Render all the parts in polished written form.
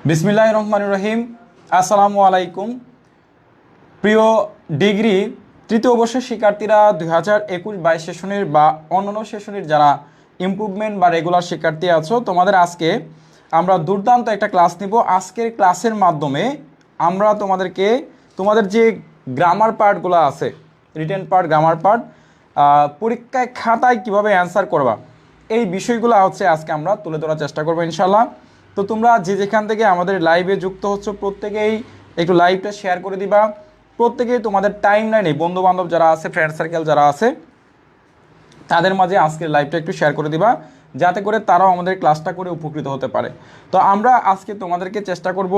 বিসমিল্লাহির রহমানির রহিম। আসসালামু আলাইকুম। প্রিয় ডিগ্রি তৃতীয় বর্ষের শিক্ষার্থীরা 2021-22 সেশনের বা অন্যান্য সেশনের যারা ইমপ্রুভমেন্ট বা রেগুলার শিক্ষার্থী আছো, তোমাদের আজকে আমরা দুর্দান্ত একটা ক্লাস নিব। আজকের ক্লাসের মাধ্যমে আমরা তোমাদেরকে তোমাদের যে গ্রামার পার্টগুলো আছে, রিটেন পার্ট, গ্রামার পার্ট, পরীক্ষায় খাতায় কিভাবে অ্যান্সার করবা, এই বিষয়গুলো হচ্ছে আজকে আমরা তুলে ধরার চেষ্টা করবো ইনশাল্লাহ। তো তোমরা যে যেখান থেকে আমাদের লাইভে যুক্ত হচ্ছে প্রত্যেকেই একটু লাইভটা শেয়ার করে দিবা। প্রত্যেকেই তোমাদের টাইম লাইনে বন্ধুবান্ধব যারা আছে, ফ্রেন্ড সার্কেল যারা আছে, তাদের মাঝে আজকের লাইভটা একটু শেয়ার করে দিবা, যাতে করে তারাও আমাদের ক্লাসটা করে উপকৃত হতে পারে। তো আমরা আজকে তোমাদেরকে চেষ্টা করব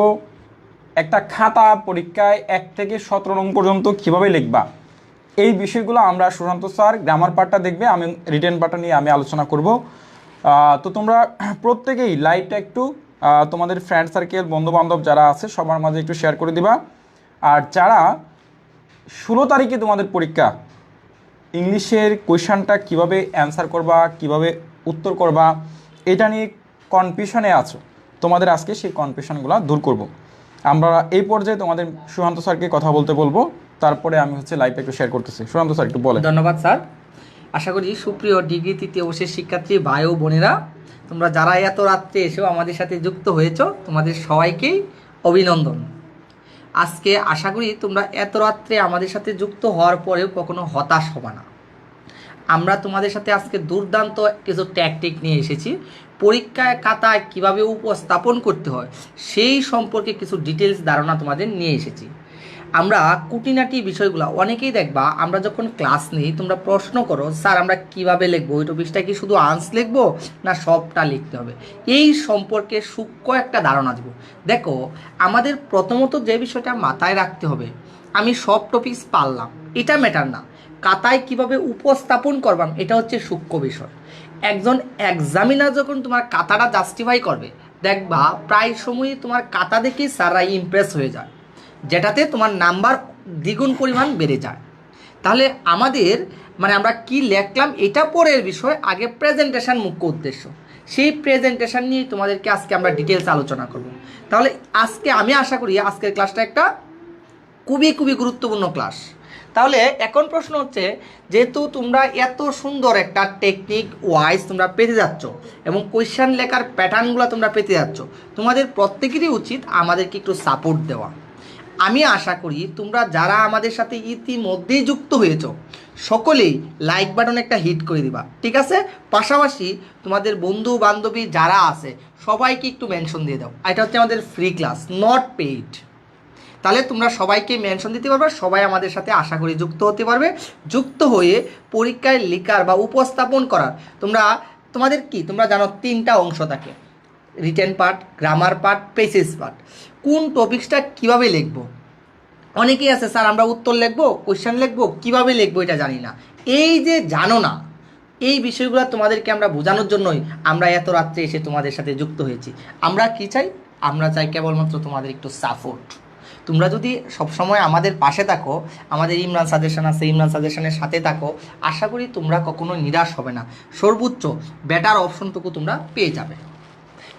একটা খাতা পরীক্ষায় 1 থেকে 17 নং পর্যন্ত কীভাবে লিখবা, এই বিষয়গুলো আমরা সুশান্ত স্যার গ্রামার পার্টটা দেখবে, আমি রিটেন পার্টটা নিয়ে আমি আলোচনা করব। তো তোমরা প্রত্যেকেই লাইভটা একটু তোমাদের ফ্রেন্ড সার্কেল, বন্ধুবান্ধব যারা আছে সবার মাঝে একটু শেয়ার করে দিবা। আর যারা 16 তারিখে তোমাদের পরীক্ষা, ইংলিশের কোয়েশনটা কিভাবে অ্যান্সার করবা, কিভাবে উত্তর করবা, এটা নিয়ে কনফিউশনে আছো, তোমাদের আজকে সেই কনফিউশনগুলো দূর করব। আমরা এই পর্যায়ে তোমাদের সুশান্ত স্যারকে কথা বলতে বলবো, তারপরে আমি লাইভটা একটু শেয়ার করতেছি। সুশান্ত স্যার একটু বলেন। ধন্যবাদ স্যার। আশা করি সুপ্রিয় ডিগ্রি তৃতীয় বর্ষের শিক্ষার্থী ভাই ও বোনেরা, তোমরা যারা এত রাত্রে এসেও আমাদের সাথে যুক্ত হয়েছ, তোমাদের সবাইকেই অভিনন্দন। আজকে আশা করি তোমরা এত রাত্রে আমাদের সাথে যুক্ত হওয়ার পরেও কখনো হতাশ হবে না। আমরা তোমাদের সাথে আজকে দুর্দান্ত কিছু ট্যাকটিক নিয়ে এসেছি। পরীক্ষায় খাতায় কিভাবে উপস্থাপন করতে হয় সেই সম্পর্কে কিছু ডিটেলস ধারণা তোমাদের নিয়ে এসেছি। আমরা কুটিনাটি বিষয়গুলো অনেকেই দেখবা, আমরা যখন ক্লাস নিই তোমরা প্রশ্ন করো, স্যার আমরা কিভাবে লিখবো, ওই টপিকটা কি শুধু আনসার লিখবো না সবটা লিখতে হবে, এই সম্পর্কে সূক্ষ্ম একটা ধারণা দেবো। দেখো, আমাদের প্রথমত যে বিষয়টা মাথায় রাখতে হবে, আমি সব টপিকস পারলাম এটা ম্যাটার না, খাতায় কিভাবে উপস্থাপন করবাম এটা হচ্ছে সূক্ষ্ম বিষয়। একজন এক্সামিনার যখন তোমার খাতাটা জাস্টিফাই করবে, দেখবা প্রায় সময়ই তোমার খাতা দেখেই স্যাররা ইমপ্রেস হয়ে যায়, যেটাতে তোমার নাম্বার দ্বিগুণ পরিমাণ বেড়ে যায়। তাহলে আমাদের আমরা কি লিখলাম এটা পরের বিষয়, আগে প্রেজেন্টেশন মুখ্য উদ্দেশ্য। সেই প্রেজেন্টেশন নিয়ে তোমাদেরকে আজকে আমরা ডিটেলস আলোচনা করব। তাহলে আজকে আমি আশা করি আজকের ক্লাসটা একটা খুবই খুবই গুরুত্বপূর্ণ ক্লাস। তাহলে এখন প্রশ্ন হচ্ছে, যেহেতু তোমরা এত সুন্দর একটা টেকনিক ওয়াইজ তোমরা পেতে যাচ্ছ এবং কোয়েশ্চেন লেখার প্যাটার্নগুলো তোমরা পেতে যাচ্ছ, তোমাদের প্রত্যেকেরই উচিত আমাদেরকে একটু সাপোর্ট দেওয়া। আমি আশা করি তোমরা যারা আমাদের সাথে ইতিমধ্যেই যুক্ত হয়েছ সকলেই লাইক বাটন একটা হিট করে দিবা, ঠিক আছে? পাশাপাশি তোমাদের বন্ধু বান্ধবী যারা আছে সবাইকে একটু মেনশন দিয়ে দাও। এটা হচ্ছে আমাদের ফ্রি ক্লাস, নট পেইড। তাহলে তোমরা সবাইকে মেনশন দিতে পারবে, সবাই আমাদের সাথে আশা করি যুক্ত হতে পারবে। যুক্ত হয়ে পরীক্ষায় লেখার বা উপস্থাপন করার তোমাদের কি তোমরা জানো 3টা অংশ থাকে, written part, grammar part, passage part. কোন টপিক্সটা কিভাবে লিখবো, অনেকেই আছে স্যার আমরা উত্তর লিখবো, কোয়েশ্চেন লিখবো, কিভাবে লিখবো এটা জানি না। এই যে জানো না, এই বিষয়গুলো তোমাদেরকে আমরা বোঝানোর জন্যই আমরা এত রাত্রে এসে তোমাদের সাথে যুক্ত হয়েছি। আমরা কি চাই? আমরা চাই কেবলমাত্র তোমাদের একটু সাপোর্ট। তোমরা যদি সবসময় আমাদের পাশে থাকো, আমাদের ইমরান সাজেশন আছে, ইমরান সাজেশনের সাথে থাকো, আশা করি তোমরা কখনো নিরাশ হবে না, সর্বোচ্চ বেটার অপশনটুকু তোমরা পেয়ে যাবে।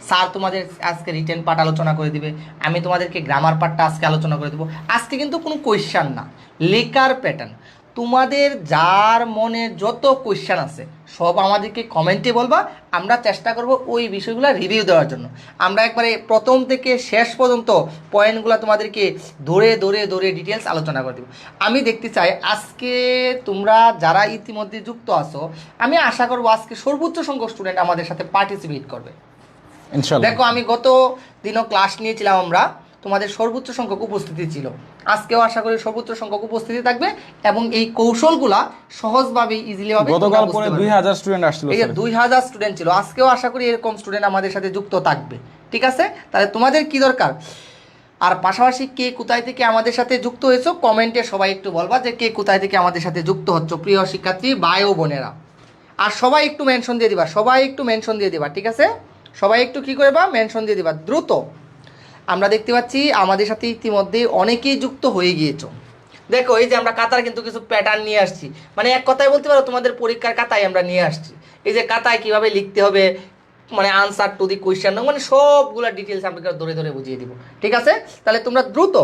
স্যার তোমাদের আজকে রিটেন পার্ট আলোচনা করে দিবে, আমি তোমাদেরকে গ্রামার পার্টটা আজকে আলোচনা করে দেবো। আজকে কিন্তু কোনো কোয়েশ্চান না, লেখার প্যাটার্ন। তোমাদের যার মনে যত কোয়েশ্চান আছে সব আমাদেরকে কমেন্টে বলবা, আমরা চেষ্টা করব ওই বিষয়গুলো রিভিউ দেওয়ার জন্য। আমরা একবারে প্রথম থেকে শেষ পর্যন্ত পয়েন্টগুলো তোমাদেরকে ধরে ধরে ধরে ডিটেলস আলোচনা করে দেবো। আমি দেখতে চাই আজকে তোমরা যারা ইতিমধ্যে যুক্ত আছো, আমি আশা করবো আজকে সর্বোচ্চ সংখ্যক স্টুডেন্ট আমাদের সাথে পার্টিসিপেট করবে। দেখো, আমি গত দিনও ক্লাস নিয়েছিলাম, আমরা তোমাদের সর্বোচ্চ সংখ্যক উপস্থিতি ছিল, আজকেও আশা করি সর্বোচ্চ সংখ্যক উপস্থিতি থাকবে এবং এই কৌশলগুলা সহজভাবে ইজিলি ভাবে গতকাল পরে 2000 স্টুডেন্ট আসছিল, এই 2000 স্টুডেন্ট ছিল, আজকেও আশা করি এরকম স্টুডেন্ট আমাদের সাথে যুক্ত থাকবে, ঠিক আছে? তাহলে তোমাদের কি দরকার, আর পাশাপাশি কে কোথায় থেকে আমাদের সাথে যুক্ত হয়েছো কমেন্টে সবাই একটু বলবা যে কে কোথায় থেকে আমাদের সাথে যুক্ত হচ্ছ, প্রিয় শিক্ষার্থী ভাই ও বোনেরা। আর সবাই একটু মেনশন দিয়ে দিবা, সবাই একটু মেনশন দিয়ে দিবা, ঠিক আছে? সবাই একটু কী করে বা মেনশন দিয়ে দিবা দ্রুত। আমরা দেখতে পাচ্ছি আমাদের সাথে ইতিমধ্যে অনেকেই যুক্ত হয়ে গিয়েছো। দেখো, এই যে আমরা কাতার কিন্তু কিছু প্যাটার্ন নিয়ে আসছি, এক কথায় বলতে পারো তোমাদের পরীক্ষার কাতায় আমরা নিয়ে আসছি। এই যে কাতায় কিভাবে লিখতে হবে, মানে আনসার টু দি কোয়েশ্চেন মানে সবগুলো ডিটেলস আপনাকে ধরে ধরে বুঝিয়ে দিব, ঠিক আছে? তাহলে তোমরা দ্রুত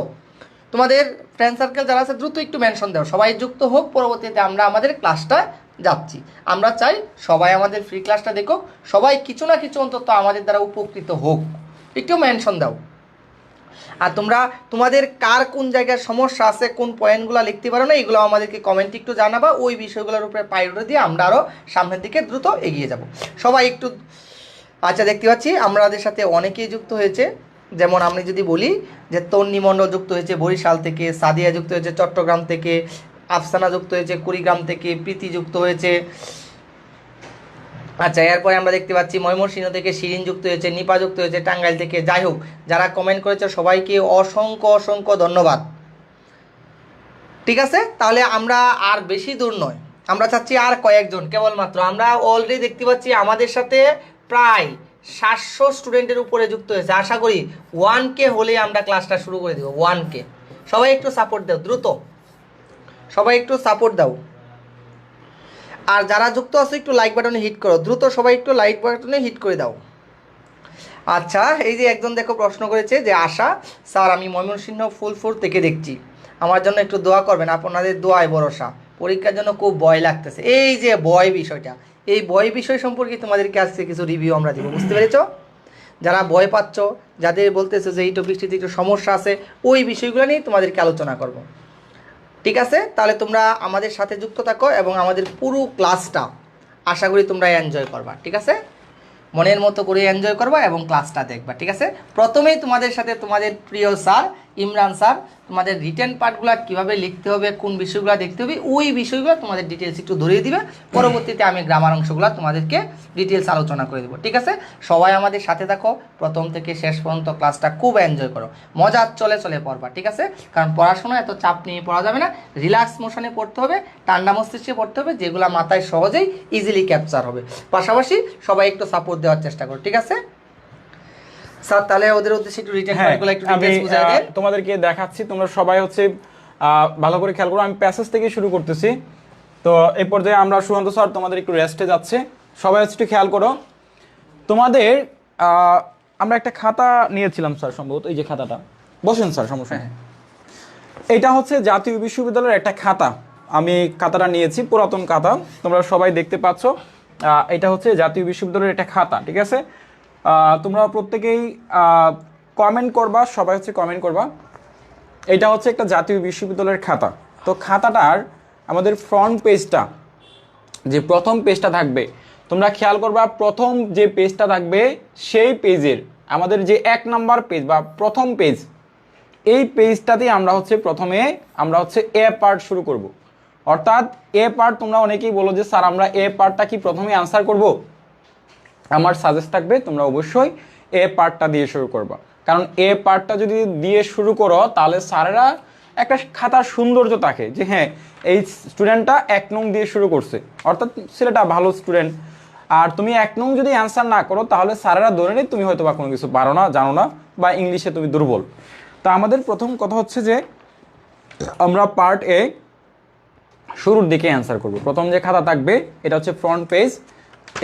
তোমাদের ফ্রেন্ড সার্কেল যারা আছে দ্রুত একটু মেনশন দাও, সবাই যুক্ত হোক। পরবর্তীতে আমরা আমাদের ক্লাসটা যাচ্ছি। আমরা চাই সবাই আমাদের ফ্রি ক্লাসটা দেখুক, সবাই কিছু না কিছু অন্তত আমাদের দ্বারা উপকৃত হোক। একটু মেনশন দাও। আর তোমরা তোমাদের কার কোন জায়গায় সমস্যা আছে, কোন পয়েন্টগুলো লিখতে পারো না, এগুলো আমাদেরকে কমেন্টে একটু জানাবা। ওই বিষয়গুলোর উপরে প্রায়োরিটি দিয়ে আমরা আরও সামনের দিকে দ্রুত এগিয়ে যাব। সবাই একটু আচ্ছা, দেখতে পাচ্ছি আমাদের সাথে অনেকেই যুক্ত হয়েছে। যেমন আমি যদি বলি যে তন্নি মণ্ডল যুক্ত হয়েছে বরিশাল থেকে, সাদিয়া যুক্ত হয়েছে চট্টগ্রাম থেকে, আফসানা যুক্ত হয়েছে কুড়িগ্রাম থেকে, প্রীতি যুক্ত হয়েছে। আচ্ছা, এরপরে আমরা দেখতে পাচ্ছি ময়মনসিংহ থেকে শিরিন যুক্ত হয়েছে, নিপা যুক্ত হয়েছে টাঙ্গাইল থেকে। যাই হোক, যারা কমেন্ট করেছে সবাইকে অসংখ্য অসংখ্য ধন্যবাদ। ঠিক আছে, তাহলে আমরা আর বেশি দূর নয়, আমরা চাচ্ছি আর কয়েকজন কেবলমাত্র। আমরা অলরেডি দেখতে পাচ্ছি আমাদের সাথে প্রায় 700 স্টুডেন্টের উপরে যুক্ত হয়েছে। আশা করি 1K হলে আমরা ক্লাসটা শুরু করে দেবো। 1K, সবাই একটু সাপোর্ট দাও দ্রুত, সবাই একটু সাপোর্ট দাও। আর যারা যুক্ত আছে একটু লাইক বাটনে হিট করো দ্রুত, সবাই একটু লাইক বাটনে হিট করে দাও। আচ্ছা, এই যে একজন দেখো প্রশ্ন করেছে যে আশা স্যার, আমি ময়মনসিংহ ফুলপুর থেকে দেখছি, আমার জন্য একটু দোয়া করবেন, আপনাদের দোয়ায় ভরসা, পরীক্ষার জন্য খুব ভয় লাগতেছে। এই যে ভয় বিষয়টা, এই ভয় বিষয় সম্পর্কে তোমাদেরকে আজকে কিছু রিভিউ আমরা দিব, বুঝতে পেরেছো? যারা ভয় পাচ্ছ, যাদের বলতেছে যে এই টপিকটিতে একটু সমস্যা আছে, ওই বিষয়গুলো নিয়ে তোমাদেরকে আলোচনা করব। ঠিক আছে, তাহলে তোমরা আমাদের সাথে যুক্ত থাকো এবং আমাদের পুরো ক্লাসটা আশা করি তোমরা এনজয় করবা। ঠিক আছে, মনের মতো করে এনজয় করবা এবং ক্লাসটা দেখবা। ঠিক আছে, প্রথমেই তোমাদের সাথে তোমাদের প্রিয় স্যার ইমরান স্যার তোমাদের রিটেন পার্টগুলো কীভাবে লিখতে হবে, কোন বিষয়গুলো দেখতে হবে, ওই বিষয়গুলো তোমাদের ডিটেলস একটু ধরিয়ে দিবে। পরবর্তীতে আমি গ্রামার অংশগুলো তোমাদেরকে ডিটেলস আলোচনা করে দেবো। ঠিক আছে, সবাই আমাদের সাথে থাকো, প্রথম থেকে শেষ পর্যন্ত ক্লাসটা খুব এনজয় করো, মজা চলে চলে পড়বা। ঠিক আছে, কারণ পড়াশোনা এত চাপ নিয়ে পড়া যাবে না, রিল্যাক্স মোশনে পড়তে হবে, ঠান্ডা মস্তিষ্কে পড়তে হবে, যেগুলো মাথায় সহজেই ইজিলি ক্যাপচার হবে। পাশাপাশি সবাই একটু সাপোর্ট দেওয়ার চেষ্টা করো। ঠিক আছে স্যার, তাহলে ওদের উদ্দেশ্যে একটু রিটেন পার্টগুলো একটু ডিটেইলস বুঝাই দেন। তোমাদেরকে দেখাচ্ছি, তোমরা সবাই হচ্ছে ভালো করে খেয়াল করো। আমি প্যাসেজ থেকে শুরু করতেছি। তো এই পর্যায়ে আমরা সুশান্ত স্যার তোমাদের একটু রেস্টে যাচ্ছে, সবাই হচ্ছে একটু খেয়াল করো। তোমাদের আমরা একটা খাতা নিয়েছিলাম স্যার, সম্ভবত এই যে খাতাটা, বসেন স্যার, সমস্যা নেই। এটা হচ্ছে জাতীয় বিশ্ববিদ্যালয়ের একটা খাতা, আমি খাতাটা নিয়েছি, পুরাতন খাতা, তোমরা সবাই দেখতে পাচ্ছ। এটা হচ্ছে জাতীয় বিশ্ববিদ্যালয়ের একটা খাতা। ঠিক আছে, তোমরা প্রত্যেকেই কমেন্ট করবা, সবাই হচ্ছে কমেন্ট করবা। এটা হচ্ছে একটা জাতীয় বিশ্ববিদ্যালয়ের খাতা। তো খাতাটার আমাদের ফ্রন্ট পেজটা, যে প্রথম পেজটা থাকবে, তোমরা খেয়াল করবা, প্রথম যে পেজটা থাকবে সেই পেজের আমাদের যে 1 নাম্বার পেজ বা প্রথম পেজ, এই পেজটাতেই আমরা হচ্ছে প্রথমে আমরা হচ্ছে এ পার্ট শুরু করব। অর্থাৎ এ পার্ট, তোমরা অনেকেই বলো যে স্যার আমরা এ পার্টটা কি প্রথমে আনসার করব? আমার সাজেস্ট থাকবে তোমরা অবশ্যই এ পার্টটা দিয়ে শুরু করবা, কারণ এ পার্টটা যদি দিয়ে শুরু করো তাহলে স্যারেরা একটা খাতার সৌন্দর্য থাকে যে হ্যাঁ এই স্টুডেন্টটা 1 নং দিয়ে শুরু করছে, অর্থাৎ ছেলেটা ভালো স্টুডেন্ট। আর তুমি 1 নং যদি অ্যান্সার না করো তাহলে স্যারেরা ধরে নেই তুমি হয়তো বা কোনো কিছু পারো না, জানো না, বা ইংলিশে তুমি দুর্বল। তা আমাদের প্রথম কথা হচ্ছে যে আমরা পার্ট এ শুরুর দিকে অ্যান্সার করব। প্রথম যে খাতা থাকবে এটা হচ্ছে ফ্রন্ট পেজ,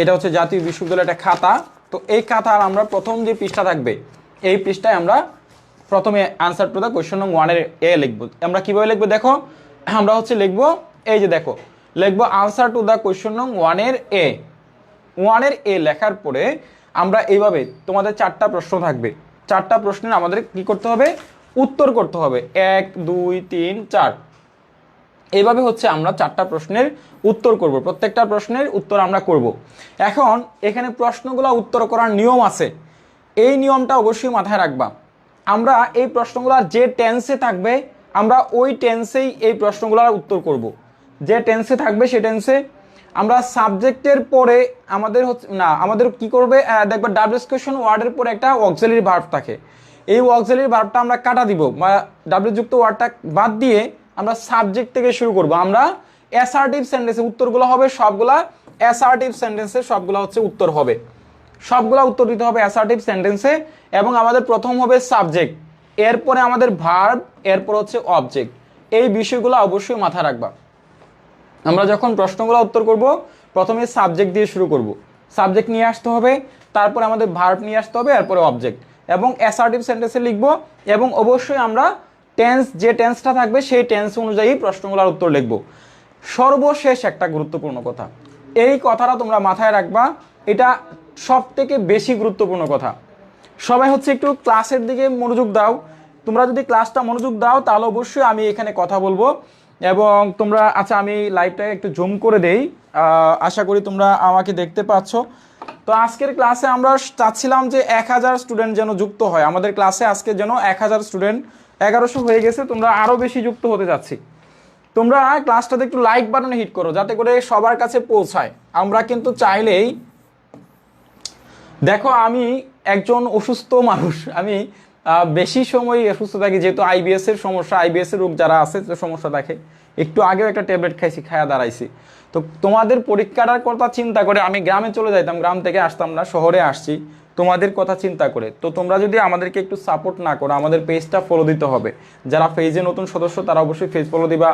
এটা হচ্ছে জাতীয় বিশ্ববিদ্যালয়ের একটা খাতা। তো এই খাতার আমরা প্রথম যে পৃষ্ঠা থাকবে এই পৃষ্ঠায় আমরা প্রথমে আনসার টু দ্য কোয়েশ্চন নং 1 এর এ লিখবো। আমরা কীভাবে লিখবো দেখো, আমরা হচ্ছে লিখবো, এই যে দেখো লিখবো আনসার টু দ্য কোয়েশ্চন নং 1 এর এ। 1 এর এ লেখার পরে আমরা এইভাবে, তোমাদের 4টা প্রশ্ন থাকবে, 4টা প্রশ্নের আমাদের কি করতে হবে, উত্তর করতে হবে। 1 2 3 4, এইভাবে হচ্ছে আমরা 4টা প্রশ্নের উত্তর করব, প্রত্যেকটা প্রশ্নের উত্তর আমরা করব। এখন এখানে প্রশ্নগুলো উত্তর করার নিয়ম আছে, এই নিয়মটা অবশ্যই মাথায় রাখবা। আমরা এই প্রশ্নগুলো যে টেন্সে থাকবে আমরা ওই টেন্সেই এই প্রশ্নগুলোর উত্তর করব। যে টেন্সে থাকবে সে টেন্সে। আমরা সাবজেক্টের পরে আমাদের হচ্ছে না, আমাদের কি করবে, দেখবে ডাব্লিউএস কোয়েশ্চন ওয়ার্ডের পরে একটা অক্সিলারি ভার্ব থাকে, এই অক্সিলারি ভার্বটা আমরা কাটা দিব, বা ডাব্লিউ যুক্ত ওয়ার্ডটা বাদ দিয়ে আমরা সাবজেক্ট থেকে শুরু করব। আমরা অ্যাসার্টিভ সেন্টেন্সে উত্তরগুলো হবে, সবগুলা অ্যাসার্টিভ সেন্টেন্সে সবগুলো হচ্ছে উত্তর হবে, সবগুলা উত্তর দিতে হবে অ্যাসার্টিভ সেন্টেন্সে। এবং আমাদের প্রথম হবে সাবজেক্ট, এরপরে আমাদের ভার্ব, এরপর হচ্ছে অবজেক্ট। এই বিষয়গুলো অবশ্যই মাথায় রাখবা। আমরা যখন প্রশ্নগুলো উত্তর করব প্রথমে সাবজেক্ট দিয়ে শুরু করব। সাবজেক্ট নিয়ে আসতে হবে, তারপরে আমাদের ভার্ব নিয়ে আসতে হবে, এরপরে অবজেক্ট, এবং অ্যাসার্টিভ সেন্টেন্সে লিখবো, এবং অবশ্যই আমরা টেন্স, যে টেন্সটা থাকবে সেই টেন্স অনুযায়ী প্রশ্নগুলোর উত্তর লিখবো। সর্বশেষ একটা গুরুত্বপূর্ণ কথা, এই কথাটা তোমরা মাথায় রাখবা, এটা সব থেকে বেশি গুরুত্বপূর্ণ কথা। সবাই হচ্ছে একটু ক্লাসের দিকে মনোযোগ দাও। তোমরা যদি ক্লাসটা মনোযোগ দাও তাহলে অবশ্যই আমি এখানে কথা বলবো, এবং তোমরা, আচ্ছা আমি লাইভটাকে একটু জুম করে দেই, আশা করি তোমরা আমাকে দেখতে পাচ্ছ। তো আজকের ক্লাসে আমরা চাচ্ছিলাম যে 1000 স্টুডেন্ট যেন যুক্ত হয় আমাদের ক্লাসে, আজকে যেন 1000 স্টুডেন্ট, 1100 হয়ে গেছে, তোমরা আরও বেশি যুক্ত হতে যাচ্ছি। তোমরা ক্লাসটাতে একটু লাইক বাটনে হিট করো যাতে করে সবার কাছে পৌঁছায়। আমরা কিন্তু চাইলেই, দেখো আমি একজন অসুস্থ মানুষ, আমি বেশি সময় অসুস্থ থাকি, যেহেতু আইবিএস এর সমস্যা, আইবিএস এর রোগ যারা আছে যে সমস্যা থাকে, একটু আগেও একটা ট্যাবলেট খাইছি, খায়া দাঁড়াইছি। তো তোমাদের পরীক্ষাটার কথা চিন্তা করে আমি গ্রামে চলে যাইতাম, গ্রাম থেকে আসতাম না, শহরে আসছি তোমাদের কথা চিন্তা করে। তো তোমরা যদি আমাদেরকে একটু সাপোর্ট না করো, আমাদের পেজটা ফলো দিতে হবে। যারা পেজে নতুন সদস্য তারা অবশ্যই পেজ ফলো দিবা,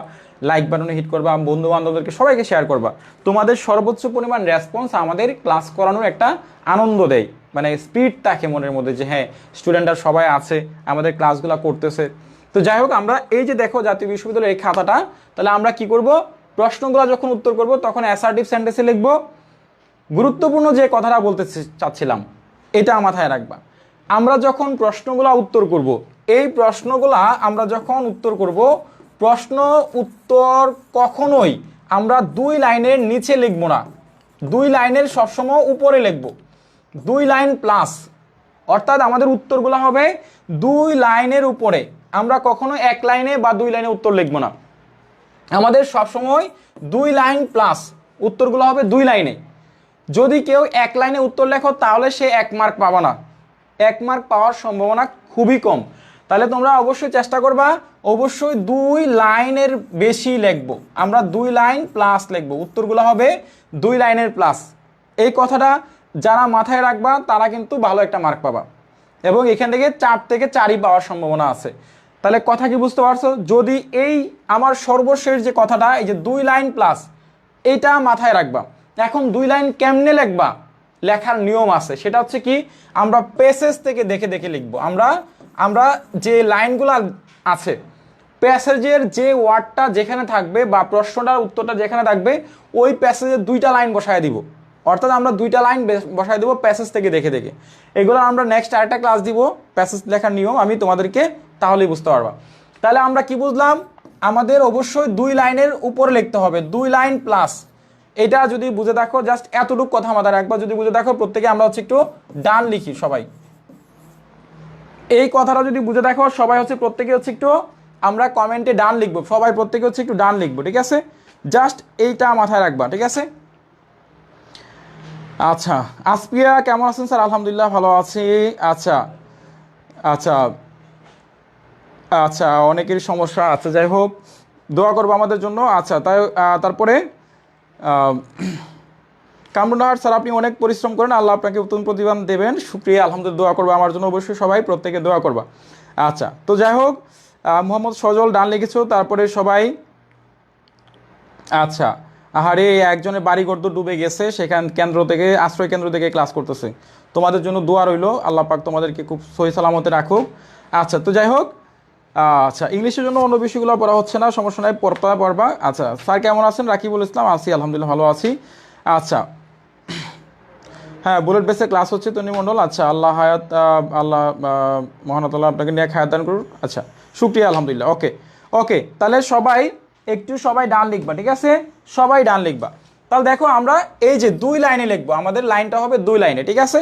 লাইক বাটনে হিট করবা, বন্ধু বান্ধবদেরকে সবাইকে শেয়ার করবা। তোমাদের সর্বোচ্চ পরিমাণ রেসপন্স আমাদের ক্লাস করানোর একটা আনন্দ দেয়, মানে স্পিড থাকে মনের মধ্যে যে হ্যাঁ স্টুডেন্টরা সবাই আছে, আমাদের ক্লাসগুলো করতেছে। তো যাই হোক, আমরা এই যে দেখো জাতীয় বিশ্ববিদ্যালয়ের এই খাতাটা, তাহলে আমরা কি করব, প্রশ্নগুলো যখন উত্তর করব তখন অ্যাসার্টিভ সেন্টেন্সে লিখবো। গুরুত্বপূর্ণ যে কথাটা বলতে চাচ্ছিলাম এটা মাথায় রাখবা। আমরা যখন প্রশ্নগুলো উত্তর করব, এই প্রশ্নগুলা আমরা যখন উত্তর করব, প্রশ্ন উত্তর কখনোই আমরা 2 লাইনের নিচে লিখব না, 2 লাইনের সবসময় উপরে লিখব, 2 লাইন প্লাস, অর্থাৎ আমাদের উত্তরগুলো হবে 2 লাইনের উপরে। আমরা কখনো 1 লাইনে বা 2 লাইনে উত্তর লিখব না, আমাদের সবসময় 2 লাইন প্লাস, উত্তরগুলো হবে 2 লাইনে। যদি কেউ 1 লাইনে উত্তর লেখো তাহলে সে 1 মার্ক পাবা না, 1 মার্ক পাওয়ার সম্ভাবনা খুবই কম। তাহলে তোমরা অবশ্যই চেষ্টা করবা, অবশ্যই 2 লাইনের বেশি লিখবো, আমরা 2 লাইন প্লাস লিখবো, উত্তরগুলো হবে 2 লাইনের প্লাস। এই কথাটা যারা মাথায় রাখবা তারা কিন্তু ভালো একটা মার্ক পাবা, এবং এখান থেকে 4 থেকে 4ই পাওয়ার সম্ভাবনা আছে। তাহলে কথা কি বুঝতে পারছো? যদি এই আমার সর্বশেষ যে কথাটা, এই যে 2 লাইন প্লাস, এইটা মাথায় রাখবা। এখন 2 লাইন কেমনে লিখবা, লেখার নিয়ম আছে, সেটা হচ্ছে কি, আমরা প্যাসেজ থেকে দেখে দেখে লিখবো। আমরা যে লাইনগুলো আছে, প্যাসেজের যে ওয়ার্ডটা যেখানে থাকবে বা প্রশ্নটার উত্তরটা যেখানে থাকবে, ওই প্যাসেজের 2টা লাইন বসায় দিব, অর্থাৎ আমরা 2টা লাইন বসায় দেবো প্যাসেজ থেকে দেখে দেখে। এগুলো আমরা নেক্সট আরেকটা ক্লাস দিব, প্যাসেজ লেখার নিয়ম আমি তোমাদেরকে, তাহলেই বুঝতে পারবা। তাহলে আমরা কি বুঝলাম, আমাদের অবশ্যই 2 লাইনের উপরে লিখতে হবে, 2 লাইন প্লাস। এটা যদি বুঝে দেখো, জাস্ট এতটুকু কথা মাথায় রাখবা, যদি বুঝে দেখো, প্রত্যেকে আমরা হচ্ছে একটু ডান লিখি সবাই, এই কথাটা যদি বুঝে দেখো সবাই হচ্ছে প্রত্যেকে হচ্ছে একটু, আমরা কমেন্টে ডান লিখবো, সবাই প্রত্যেকে হচ্ছে একটু ডান লিখবো, ঠিক আছে? জাস্ট এইটা মাথায় রাখবা, ঠিক আছে? আচ্ছা, আসপিয়া কেমন আছেন স্যার? আলহামদুলিল্লাহ ভালো আছি। আচ্ছা আচ্ছা আচ্ছা, অনেকেরই সমস্যা আছে, যাই হোক দোয়া করবো আমাদের জন্য। আচ্ছা, তাই তারপরে কামরুনার স্যার, আপনি অনেক পরিশ্রম করেন, আল্লাহ আপনাকে উত্তম প্রতিদান দেবেন, শুক্রিয়া, আলহামদুলিল্লাহ, দোয়া করবো আমার জন্য অবশ্যই, সবাই প্রত্যেকে দোয়া করবা। আচ্ছা, তো যাই হোক, মোহাম্মদ সজল ডান লিখেছো, তারপরে সবাই, আচ্ছা, আহারে একজনের বাড়িঘর তো ডুবে গেছে, সেখান কেন্দ্র থেকে, আশ্রয় কেন্দ্র থেকে ক্লাস করতেছে, তোমাদের জন্য দোয়া রইলো, আল্লাহ পাক তোমাদেরকে খুব সহি সালামতে রাখুক। আচ্ছা, তো যাই হোক, আচ্ছা, ইংলিশের জন্য অন্য বিষয়গুলো পড়া হচ্ছে না, সমস্যা নাই, পড়বা। আচ্ছা, স্যার কেমন আছেন? রাকিবুল ইসলাম, আছি আলহামদুলিল্লাহ ভালো আছি। আচ্ছা, হ্যাঁ, বুলেট বেসে ক্লাস হচ্ছে তনি মণ্ডল। আচ্ছা, আল্লাহ হায়াত, আল্লাহ মহানতাল্লাহ আপনাকে নিয়ে হায়াত দান করুন। আচ্ছা, শুক্রিয়া, আলহামদুলিল্লাহ। ওকে, তাহলে সবাই ডান লিখবা, ঠিক আছে? সবাই ডান লিখবা। তাহলে দেখো আমরা এই যে 2 লাইনে লিখবো, আমাদের লাইনটা হবে 2 লাইনে, ঠিক আছে?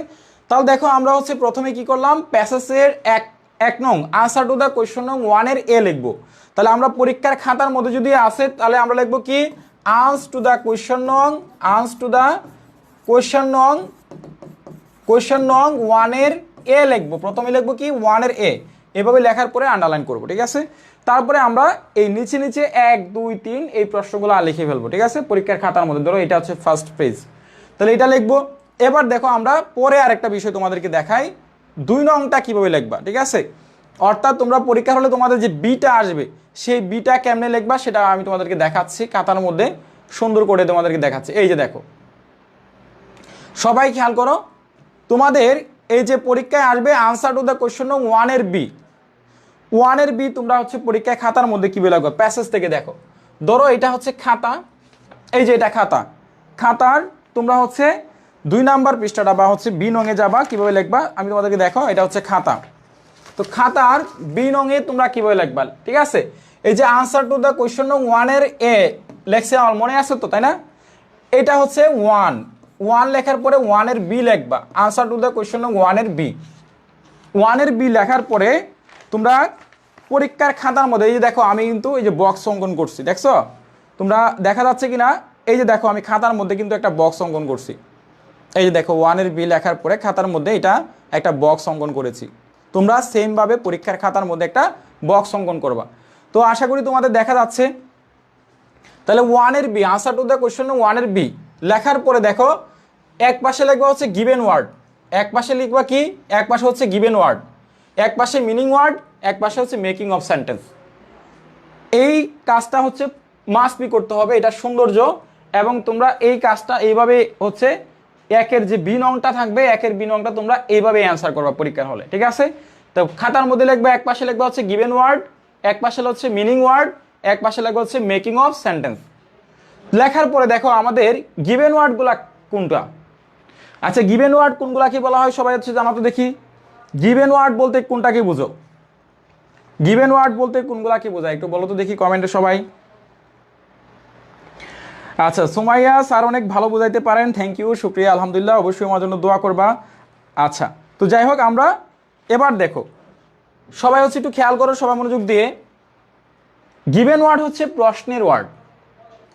তাহলে দেখো আমরা হচ্ছে প্রথমে কি করলাম, প্যাসেজের 1 নং আনসার টু দ্য কোয়েশ্চন নং 1 এর এ লিখবো। তাহলে আমরা পরীক্ষার খাতার মধ্যে যদি আসে তাহলে আমরা লিখবো কি, আনসার টু দ্য কোয়েশ্চন নং 1 এর এ লিখবো। প্রথমে লিখবো কি, 1 এর এ, এভাবে লেখার পরে আন্ডারলাইন করবো, ঠিক আছে? তারপরে আমরা এই নিচে 1 2 3 এই প্রশ্নগুলো লিখে ফেলবো, ঠিক আছে? পরীক্ষার খাতার মধ্যে, ধরো এটা হচ্ছে ফার্স্ট পেজ, তাহলে এটা লিখবো। এবার দেখো আমরা পরে আরেকটা বিষয় তোমাদেরকে দেখাই, 2 নংটা কিভাবে লিখবা, ঠিক আছে? অর্থাৎ তোমরা পরীক্ষার হলে তোমাদের যে বিটা আসবে, সেই বিটা কেমনে লিখবা সেটা আমি তোমাদেরকে দেখাচ্ছি, খাতার মধ্যে সুন্দর করে তোমাদেরকে দেখাচ্ছি। এই যে দেখো, সবাই খেয়াল করো, তোমাদের এই যে পরীক্ষায় আসবে আনসার টু দ্য কোয়েশ্চন নং 1 এর বি তোমরা হচ্ছে পরীক্ষায় খাতার মধ্যে কীভাবে লাগবে প্যাসেজ থেকে দেখো। ধরো এটা হচ্ছে খাতা, এই যে এটা খাতার তোমরা হচ্ছে 2 নাম্বার পৃষ্ঠাটা বা হচ্ছে বি নঙে যাবা, কীভাবে লিখবা আমি তোমাদেরকে দেখো। এটা হচ্ছে খাতা, তো খাতার বি নঙে তোমরা কীভাবে লিখবা, ঠিক আছে। এই যে আনসার টু দ্য কোয়েশ্চন নং 1 এ লেখছে আমার মনে আছে তো, তাই না? এটা হচ্ছে 1 লেখার পরে 1 এর বি লিখবা, আনসার টু দ্য কোয়েশ্চন নং 1 এর বি। 1 এর বি লেখার পরে তোমরা পরীক্ষার খাতার মধ্যে এই যে দেখো আমি কিন্তু এই যে বক্স অঙ্কন করছি, দেখছো তোমরা দেখা যাচ্ছে কিনা? এই যে দেখো আমি খাতার মধ্যে কিন্তু একটা বক্স অঙ্কন করছি, এই যে দেখো 1 এর বি লেখার পরে খাতার মধ্যে এটা একটা বক্স অঙ্কন করেছি। তোমরা সেমভাবে পরীক্ষার খাতার মধ্যে একটা বক্স অঙ্কন করবা। তো আশা করি তোমাদের দেখা যাচ্ছে। তাহলে 1 এর B answer to the question 1 এর বি লেখার পরে দেখো এক পাশে লিখবা হচ্ছে গিভেন ওয়ার্ড, এক পাশে লিখবা কি, এক পাশে হচ্ছে গিভেন ওয়ার্ড, এক পাশে মিনিং ওয়ার্ড, এক পাশে হচ্ছে মেকিং অফ সেন্টেন্স। এই কাজটা হচ্ছে মাস্ট বি করতে হবে, এটা সৌন্দর্য। এবং তোমরা এই কাজটা এইভাবে হচ্ছে একের যে বি নংটা থাকবে, একের বি নংটা তোমরা এইভাবে অ্যান্সার করবা পরীক্ষার হলে, ঠিক আছে। তো খাতার মধ্যে লিখবা, এক পাশে লিখবা হচ্ছে গিভেন ওয়ার্ড, এক পাশে হচ্ছে মিনিং ওয়ার্ড, এক পাশে লিখবা হচ্ছে মেকিং অফ সেন্টেন্স। লেখার পরে দেখো আমাদের গিভেন ওয়ার্ডগুলা কোনটা। আচ্ছা গিভেন ওয়ার্ড কোনগুলা কি বলা হয় সবাই হচ্ছে জানা তো দেখি। গিভেন ওয়ার্ড বলতে কোনটাকে বুঝো, গিভেন ওয়ার্ড বলতে কোনগুলা কি বোঝায় একটু বলো তো দেখি কমেন্টে সবাই। আচ্ছা সুমাইয়া স্যার অনেক ভালো বোঝাইতে পারেন, থ্যাংক ইউ, শুক্রিয়া, আলহামদুলিল্লাহ, অবশ্যই আমার জন্য দোয়া করবা। আচ্ছা তো যাই হোক, আমরা এবার দেখো সবাই হচ্ছে একটু খেয়াল করো, সবাই মনোযোগ দিয়ে। গিভেন ওয়ার্ড হচ্ছে প্রশ্নের ওয়ার্ড,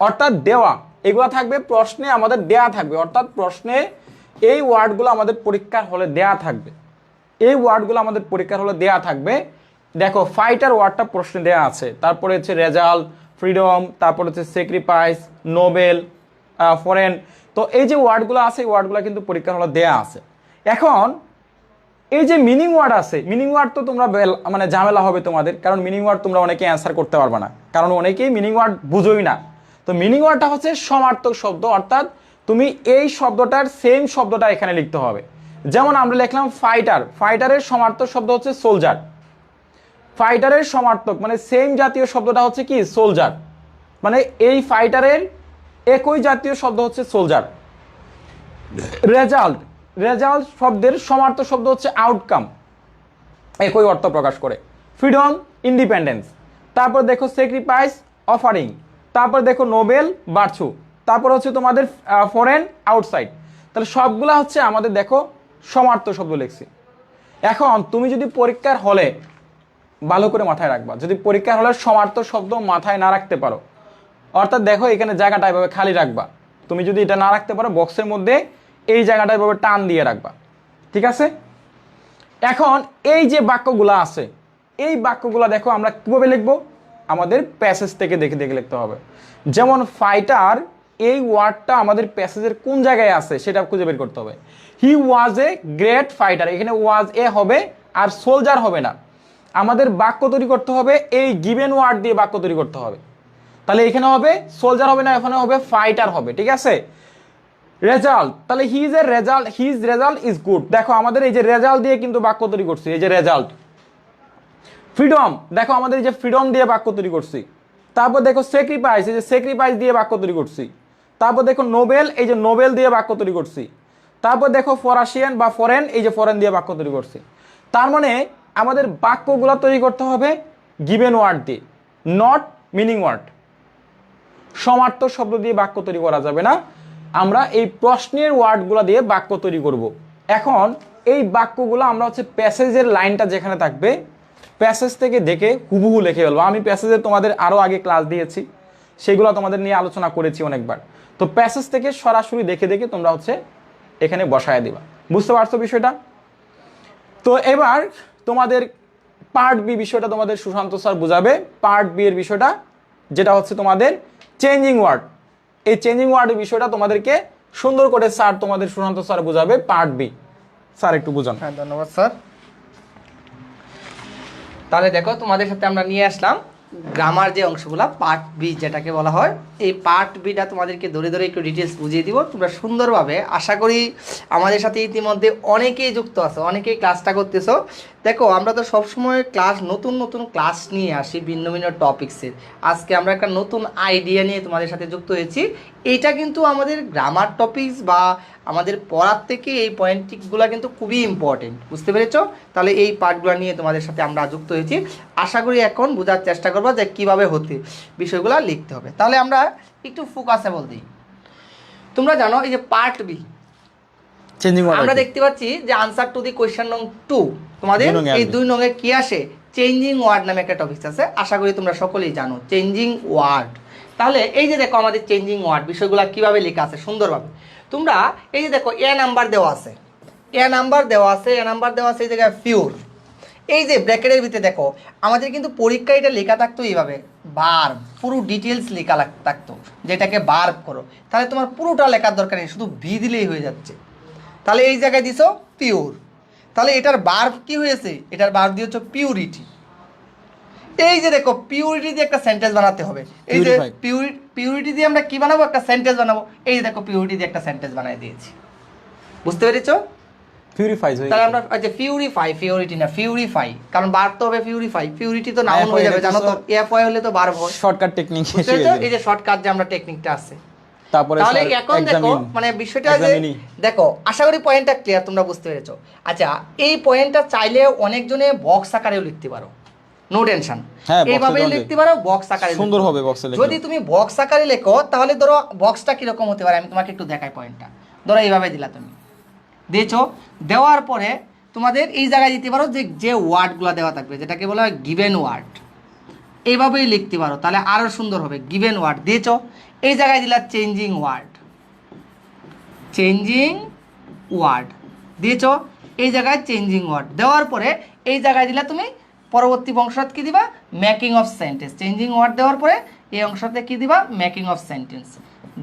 অর্থাৎ দেওয়া, এগুলো থাকবে প্রশ্নে আমাদের দেয়া থাকবে, অর্থাৎ প্রশ্নে এই ওয়ার্ডগুলো আমাদের পরীক্ষার হলে দেয়া থাকবে, এই ওয়ার্ডগুলো আমাদের পরীক্ষার হলে দেয়া থাকবে। দেখো ফাইটার ওয়ার্ডটা প্রশ্নে দেয়া আছে, তারপরে হচ্ছে রেজাল্ট, ফ্রিডম, তারপরে হচ্ছে স্যাক্রিফাইস, নোবেল, ফরেন। তো এই যে ওয়ার্ডগুলো আছে এই ওয়ার্ডগুলো কিন্তু পরীক্ষার হলে দেয়া আছে। এখন এই যে মিনিং ওয়ার্ড আছে, মিনিং ওয়ার্ড তো তোমরা মানে ঝামেলা হবে তোমাদের, কারণ মিনিং ওয়ার্ড তোমরা অনেকেই অ্যান্সার করতে পারবে না, কারণ অনেকেই মিনিং ওয়ার্ড বুঝোই না। তো মিনিং ওয়ার্ডটা হচ্ছে সমার্থক শব্দ, অর্থাৎ তুমি এই শব্দটার সেম শব্দটা এখানে লিখতে হবে। যেমন আমরা লিখলাম ফাইটার, ফাইটারের সমার্থক শব্দ হচ্ছে সোলজার, ফাইটারের সমার্থক মানে সেম জাতীয় শব্দটা হচ্ছে কি সোলজার, মানে এই ফাইটারের একই জাতীয় শব্দ হচ্ছে সোলজার। রেজাল্ট, রেজাল্ট শব্দের সমার্থক শব্দ হচ্ছে আউটকাম, একই অর্থ প্রকাশ করে। ফ্রিডম, ইন্ডিপেন্ডেন্স, তারপর দেখো স্যাক্রিফাইস, অফারিং, তারপর দেখো নোবেল, বার্চু, তারপর হচ্ছে তোমাদের ফরেন, আউটসাইড। তাহলে সবগুলা হচ্ছে আমাদের দেখো সমার্থক শব্দ লিখছি। এখন তুমি যদি পরীক্ষার হলে ভালো করে মাথায় রাখবা, যদি পরীক্ষার হলে সমার্থক শব্দ মাথায় না রাখতে পারো, অর্থাৎ দেখো এখানে জায়গাটা এভাবে খালি রাখবা, তুমি যদি এটা না রাখতে পারো বক্সের মধ্যে এই জায়গাটা এভাবে টান দিয়ে রাখবা, ঠিক আছে। এখন এই যে বাক্যগুলো আছে এই বাক্যগুলো দেখো আমরা কিভাবে লিখবো, আমাদের প্যাসেজ থেকে দেখে দেখে লিখতে হবে। যেমন ফাইটার, এই ওয়ার্ডটা আমাদের প্যাসেজের কোন জায়গায় আছে সেটা খুঁজে বের করতে হবে। হি ওয়াজ এ গ্রেট ফাইটার, এখানে ওয়াজ এ হবে আর সোলজার হবে না, আমাদের বাক্য তৈরি করতে হবে এই গিভেন ওয়ার্ড দিয়ে বাক্য তৈরি করতে হবে। তাহলে এখানে হবে সোলজার হবে না, এখানে হবে ফাইটার হবে, ঠিক আছে। রেজাল্ট, তাহলে his a result, his result is good, দেখো আমাদের এই যে রেজাল্ট দিয়ে কিন্তু বাক্য তৈরি করছি, এই যে রেজাল্ট। ফ্রিডম, দেখো আমাদের এই যে ফ্রিডম দিয়ে বাক্য তৈরি করছি। তারপর দেখো স্যাক্রিফাইস, এই যে স্যাক্রিফাইস দিয়ে বাক্য তৈরি করছি। তারপর দেখো নোবেল, এই যে নোবেল দিয়ে বাক্য তৈরি করছি। তারপর দেখো ফরাসিয়ান বা ফরেন, এই যে ফরেন দিয়ে বাক্য তৈরি করছি। তার মানে আমাদের বাক্যগুলো তৈরি করতে হবে গিভেন ওয়ার্ড দিয়ে, নট মিনিং ওয়ার্ড। সমার্থক শব্দ দিয়ে বাক্য তৈরি করা যাবে না, আমরা এই প্রশ্নের ওয়ার্ডগুলো দিয়ে বাক্য তৈরি করব। এখন এই বাক্যগুলো আমরা হচ্ছে প্যাসেজের লাইনটা যেখানে থাকবে প্যাসেজ থেকে দেখে হুবহু লিখে ফেলবো। আমি প্যাসেজে তোমাদের আরও আগে ক্লাস দিয়েছি, সেগুলো তোমাদের নিয়ে আলোচনা করেছি অনেকবার। তো প্যাসেজ থেকে সরাসরি দেখে দেখে তোমরা হচ্ছে এখানে বসায় দিবা, বুঝতে পারছো বিষয়টা। তো এবার তোমাদের পার্ট বি বিষয়টা তোমাদের সুশান্ত স্যার বুঝাবে। পার্ট বি এর বিষয়টা যেটা হচ্ছে তোমাদের চেঞ্জিং ওয়ার্ড, এই চেঞ্জিং ওয়ার্ডের বিষয়টা তোমাদেরকে সুন্দর করে স্যার তোমাদের সুশান্ত স্যার বুঝাবে পার্ট বি। স্যার একটু বুঝান। হ্যাঁ ধন্যবাদ স্যার। তাহলে দেখো তোমাদের সাথে আমরা নিয়ে আসলাম গ্রামার যে অংশগুলো পার্ট বি যেটাকে বলা হয়, এই পার্ট বিটা তোমাদেরকে ধরে ধরে একটু ডিটেলস বুঝিয়ে দিব, তোমরা সুন্দরভাবে, আশা করি আমাদের সাথে ইতিমধ্যে অনেকেই যুক্ত আছো, অনেকেই ক্লাসটা করতেছো। দেখো আমরা তো সবসময় ক্লাস নতুন নতুন ক্লাস নিয়ে আসি ভিন্ন ভিন্ন টপিক্সের। আজকে আমরা একটা নতুন আইডিয়া নিয়ে তোমাদের সাথে যুক্ত হয়েছি। এইটা কিন্তু আমাদের গ্রামার টপিকস বা আমাদের পড়ার থেকে এই পয়েন্টগুলো কিন্তু খুবই ইম্পর্টেন্ট, বুঝতে পেরেছো? তাহলে এই পার্টগুলো নিয়ে তোমাদের সাথে আমরা যুক্ত হয়েছি। আশা করি এখন বোঝার চেষ্টা করবো যে কীভাবে হতে বিষয়গুলো লিখতে হবে। তাহলে আমরা একটু ফোকাসে বলতে, তোমরা জানো এই যে পার্ট বি আমরা দেখতে পাচ্ছি যে আনসার টু দি কোয়েশ্চেন নং 2 তোমাদের এই 2 নং এ কি আসে, চেঞ্জিং ওয়ার্ড নামে একটা টপিক আছে। আশা করি তোমরা সকলেই জানো চেঞ্জিং ওয়ার্ড। তাহলে এই যে দেখো আমাদের চেঞ্জিং ওয়ার্ড বিষয়গুলো কিভাবে লেখা আছে সুন্দরভাবে। তোমরা এই যে দেখো এ নাম্বার দেওয়া আছে, এ নাম্বার দেওয়া আছে, এ নাম্বার দেওয়া আছে এই জায়গায় ফিউর। এই যে ব্র্যাকেটের ভিতরে দেখো আমাদের কিন্তু পরীক্ষায় এটা লেখা থাকতো এইভাবে, ভার্ব, পুরো ডিটেলস লেখা থাকতো যেটাকে ভার্ব করো। তাহলে তোমার পুরোটা লেখার দরকার নেই, শুধু ভি দিলেই হয়ে যাচ্ছে। তাহলে এই জায়গায় দিছো পিওর, তাহলে এটার ভার্ব কি হয়েছে, এটার ভার্ব দিয়ে হচ্ছে পিউরিটি। এই যে দেখো পিউরিটি দিয়ে একটা সেন্টেন্স বানাতে হবে। এই যে পিউরিটি দিয়ে আমরা কি বানাবো, একটা সেন্টেন্স বানাবো। এই যে দেখো পিউরিটি দিয়ে একটা সেন্টেন্স বানিয়ে দিয়েছি, বুঝতে পেরেছো? পিউরিফাই, তাহলে আমরা আচ্ছা পিউরিফাই, পিউরিটি না পিউরিফাই, কারণ ভার্ব তো হবে পিউরিফাই, পিউরিটি তো নাউন হয়ে যাবে, জানো তো এফওয়াই হলে তো ভার্ব হয়, শর্টকাট টেকনিক। এই যে শর্টকাট যে আমরা টেকনিকটা আছে। তারপরে তাহলে এখন দেখো মানে বিষয়টা যে দেখো, আশা করি পয়েন্টটা ক্লিয়ার, তোমরা বুঝতে পেরেছো। আচ্ছা এই পয়েন্টটা চাইলে অনেকজনে বক্স আকারেও লিখতে পারো, নো টেনশন, এইভাবে লিখতে পারো, বক্স আকারে সুন্দর হবে। বক্সে যদি তুমি বক্স আকারে লেখো তাহলে ধরো বক্সটা কিরকম হতে পারে আমি তোমাকে একটু দেখাই। পয়েন্টটা ধরো এইভাবে দিলা, তুমি দিয়েছো, দেওয়ার পরে তোমাদের এই জায়গায় দিতে পারো যে যে ওয়ার্ডগুলো দেওয়া থাকবে যেটাকে বলা হয় গিভেন ওয়ার্ড, এইভাবেই লিখতে পারো, তাহলে আরও সুন্দর হবে। গিভেন ওয়ার্ড দিয়েছো, এই জায়গায় দিলা চেঞ্জিং ওয়ার্ড, চেঞ্জিং ওয়ার্ড দিয়েছো, এই জায়গায় চেঞ্জিং ওয়ার্ড দেওয়ার পরে এই জায়গায় দিলা তুমি পরবর্তী অংশত কি দিবা, making of sentence. Changing word দেওয়ার পরে এই অংশতে কি দিবা, মেকিং অফ সেন্টেন্স।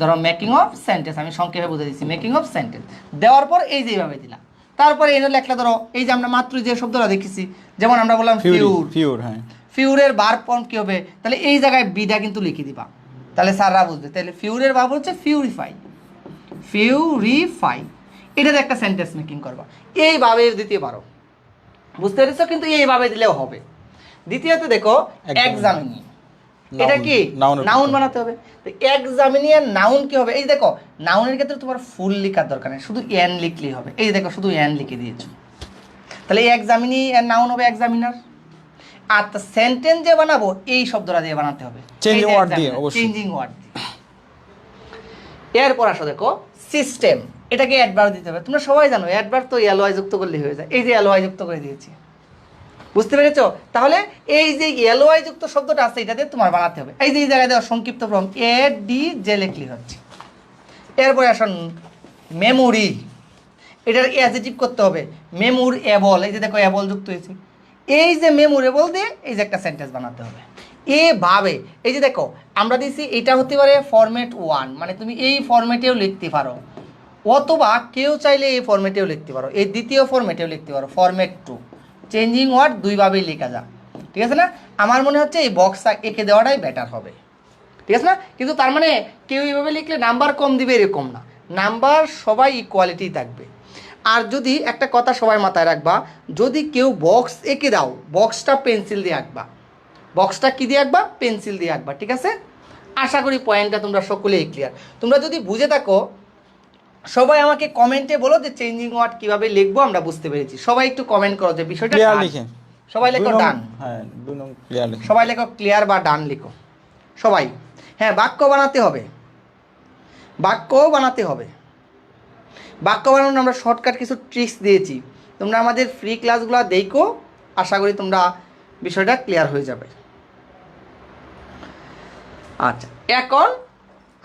ধরো মেকিং অফ সেন্টেন্স আমি সংক্ষেপে বুঝে দিচ্ছি, মেকিং অফ সেন্টেন্স দেওয়ার পর এই যে এইভাবে দিলা। তারপরে এই লেখলা, ধরো এই যে আমরা মাত্র যে শব্দটা দেখেছি, যেমন আমরা বললাম ফিউর, ফিউর, হ্যাঁ ফিউরের ভার্ব ফর্ম কি হবে, তাহলে এই জায়গায় বিটা কিন্তু লিখে দিবা, তাহলে স্যাররা বুঝবে। তাহলে ফিউরের ভার্ব হচ্ছে ফিউরিফাই, ফিউরিফাই, এটাতে একটা সেন্টেন্স মেকিং করবা, এইভাবে দিতে পারো, বুঝতে পেরেছো? কিন্তু এইভাবে দিলেও হবে। দ্বিতীয়ত দেখো এক্সামিনি, এটা কি নাউন বানাতে হবে। তো এক্সামিনি এর নাউন কি হবে, এই দেখো নাউনের ক্ষেত্রে তোমার ফুল লেখার দরকার নেই, শুধু এন লিখলেই হবে। এই দেখো শুধু এন লিখে দিয়েছো, তাহলে এক্সামিনি এর নাউন হবে এক্সামিনার। আর সেন্টেন্স যে বানাবো এই শব্দটা দিয়ে বানাতে হবে, চেঞ্জিং ওয়ার্ড দিয়ে, চেঞ্জিং ওয়ার্ড দিয়ে। এরপর আসো দেখো সিস্টেম, এটাকে অ্যাডভার্ব দিতে হবে। তোমরা সবাই জানো অ্যাডভার্ব তো এলওয়াই যুক্ত করলে হয়ে যায়, এই যে এলওয়াই যুক্ত করে দিয়েছি, বুঝতে পেরেছো? তাহলে এই যে এলওয়াই যুক্ত শব্দটা আছে এটাতে তোমার বানাতে হবে। এই যে এই জায়গায় দেওয়া সংক্ষিপ্ত ফর্ম এ ডি জে লিখলি হচ্ছে। এরপরে আসুন মেমোরি, এটার অ্যাডজেক্টিভ করতে হবে মেমোর এবল, এই যে দেখো এবল যুক্ত হয়েছে, এই যে মেমোরেবল দিয়ে এই যে একটা সেন্টেন্স বানাতে হবে এভাবে। এই যে দেখো আমরা দিয়েছি এটা হতে পারে ফরম্যাট 1, মানে তুমি এই ফরম্যাটেও লিখতে পারো, অথবা কেউ চাইলে এই ফরম্যাটেও লিখতে পারো, এই দ্বিতীয় ফরম্যাটেও লিখতে পারো, ফরম্যাট 2। চেঞ্জিং ওয়ার্ড দুইভাবেই লেখা যায়, ঠিক আছে না? আমার মনে হচ্ছে এই বক্স এঁকে দেওয়াটাই বেটার হবে, ঠিক আছে না? কিন্তু তার মানে কেউ এইভাবে লিখলে নাম্বার কম দিবে এরকম না, নাম্বার সবাই ইকুয়ালিটি থাকবে। আর যদি একটা কথা সবাই মাথায় রাখবা, যদি কেউ বক্স এঁকে দাও বক্সটা পেন্সিল দিয়ে আঁকবা, বক্সটা কী দিয়ে আঁকবা, পেন্সিল দিয়ে আঁকবা, ঠিক আছে? আশা করি পয়েন্টটা তোমরা সকলেই ক্লিয়ার। তোমরা যদি বুঝে থাকো সবাই আমাকে কমেন্টে বলো যে চেঞ্জিং ওয়ার্ড কিভাবে লিখবো আমরা বুঝতে পেরেছি। সবাই একটু কমেন্ট করো যে বিষয়টা লিখে, সবাই লেখো ডান, হ্যাঁ সবাই লেখো ক্লিয়ার বা ডান লিখো সবাই। হ্যাঁ বাক্য বানাতে হবে, বাক্যও বানাতে হবে। বাক্য বানানোর আমরা শর্টকাট কিছু ট্রিক্স দিয়েছি, তোমরা আমাদের ফ্রি ক্লাসগুলো দেখো, আশা করি তোমরা বিষয়টা ক্লিয়ার হয়ে যাবে। আচ্ছা এখন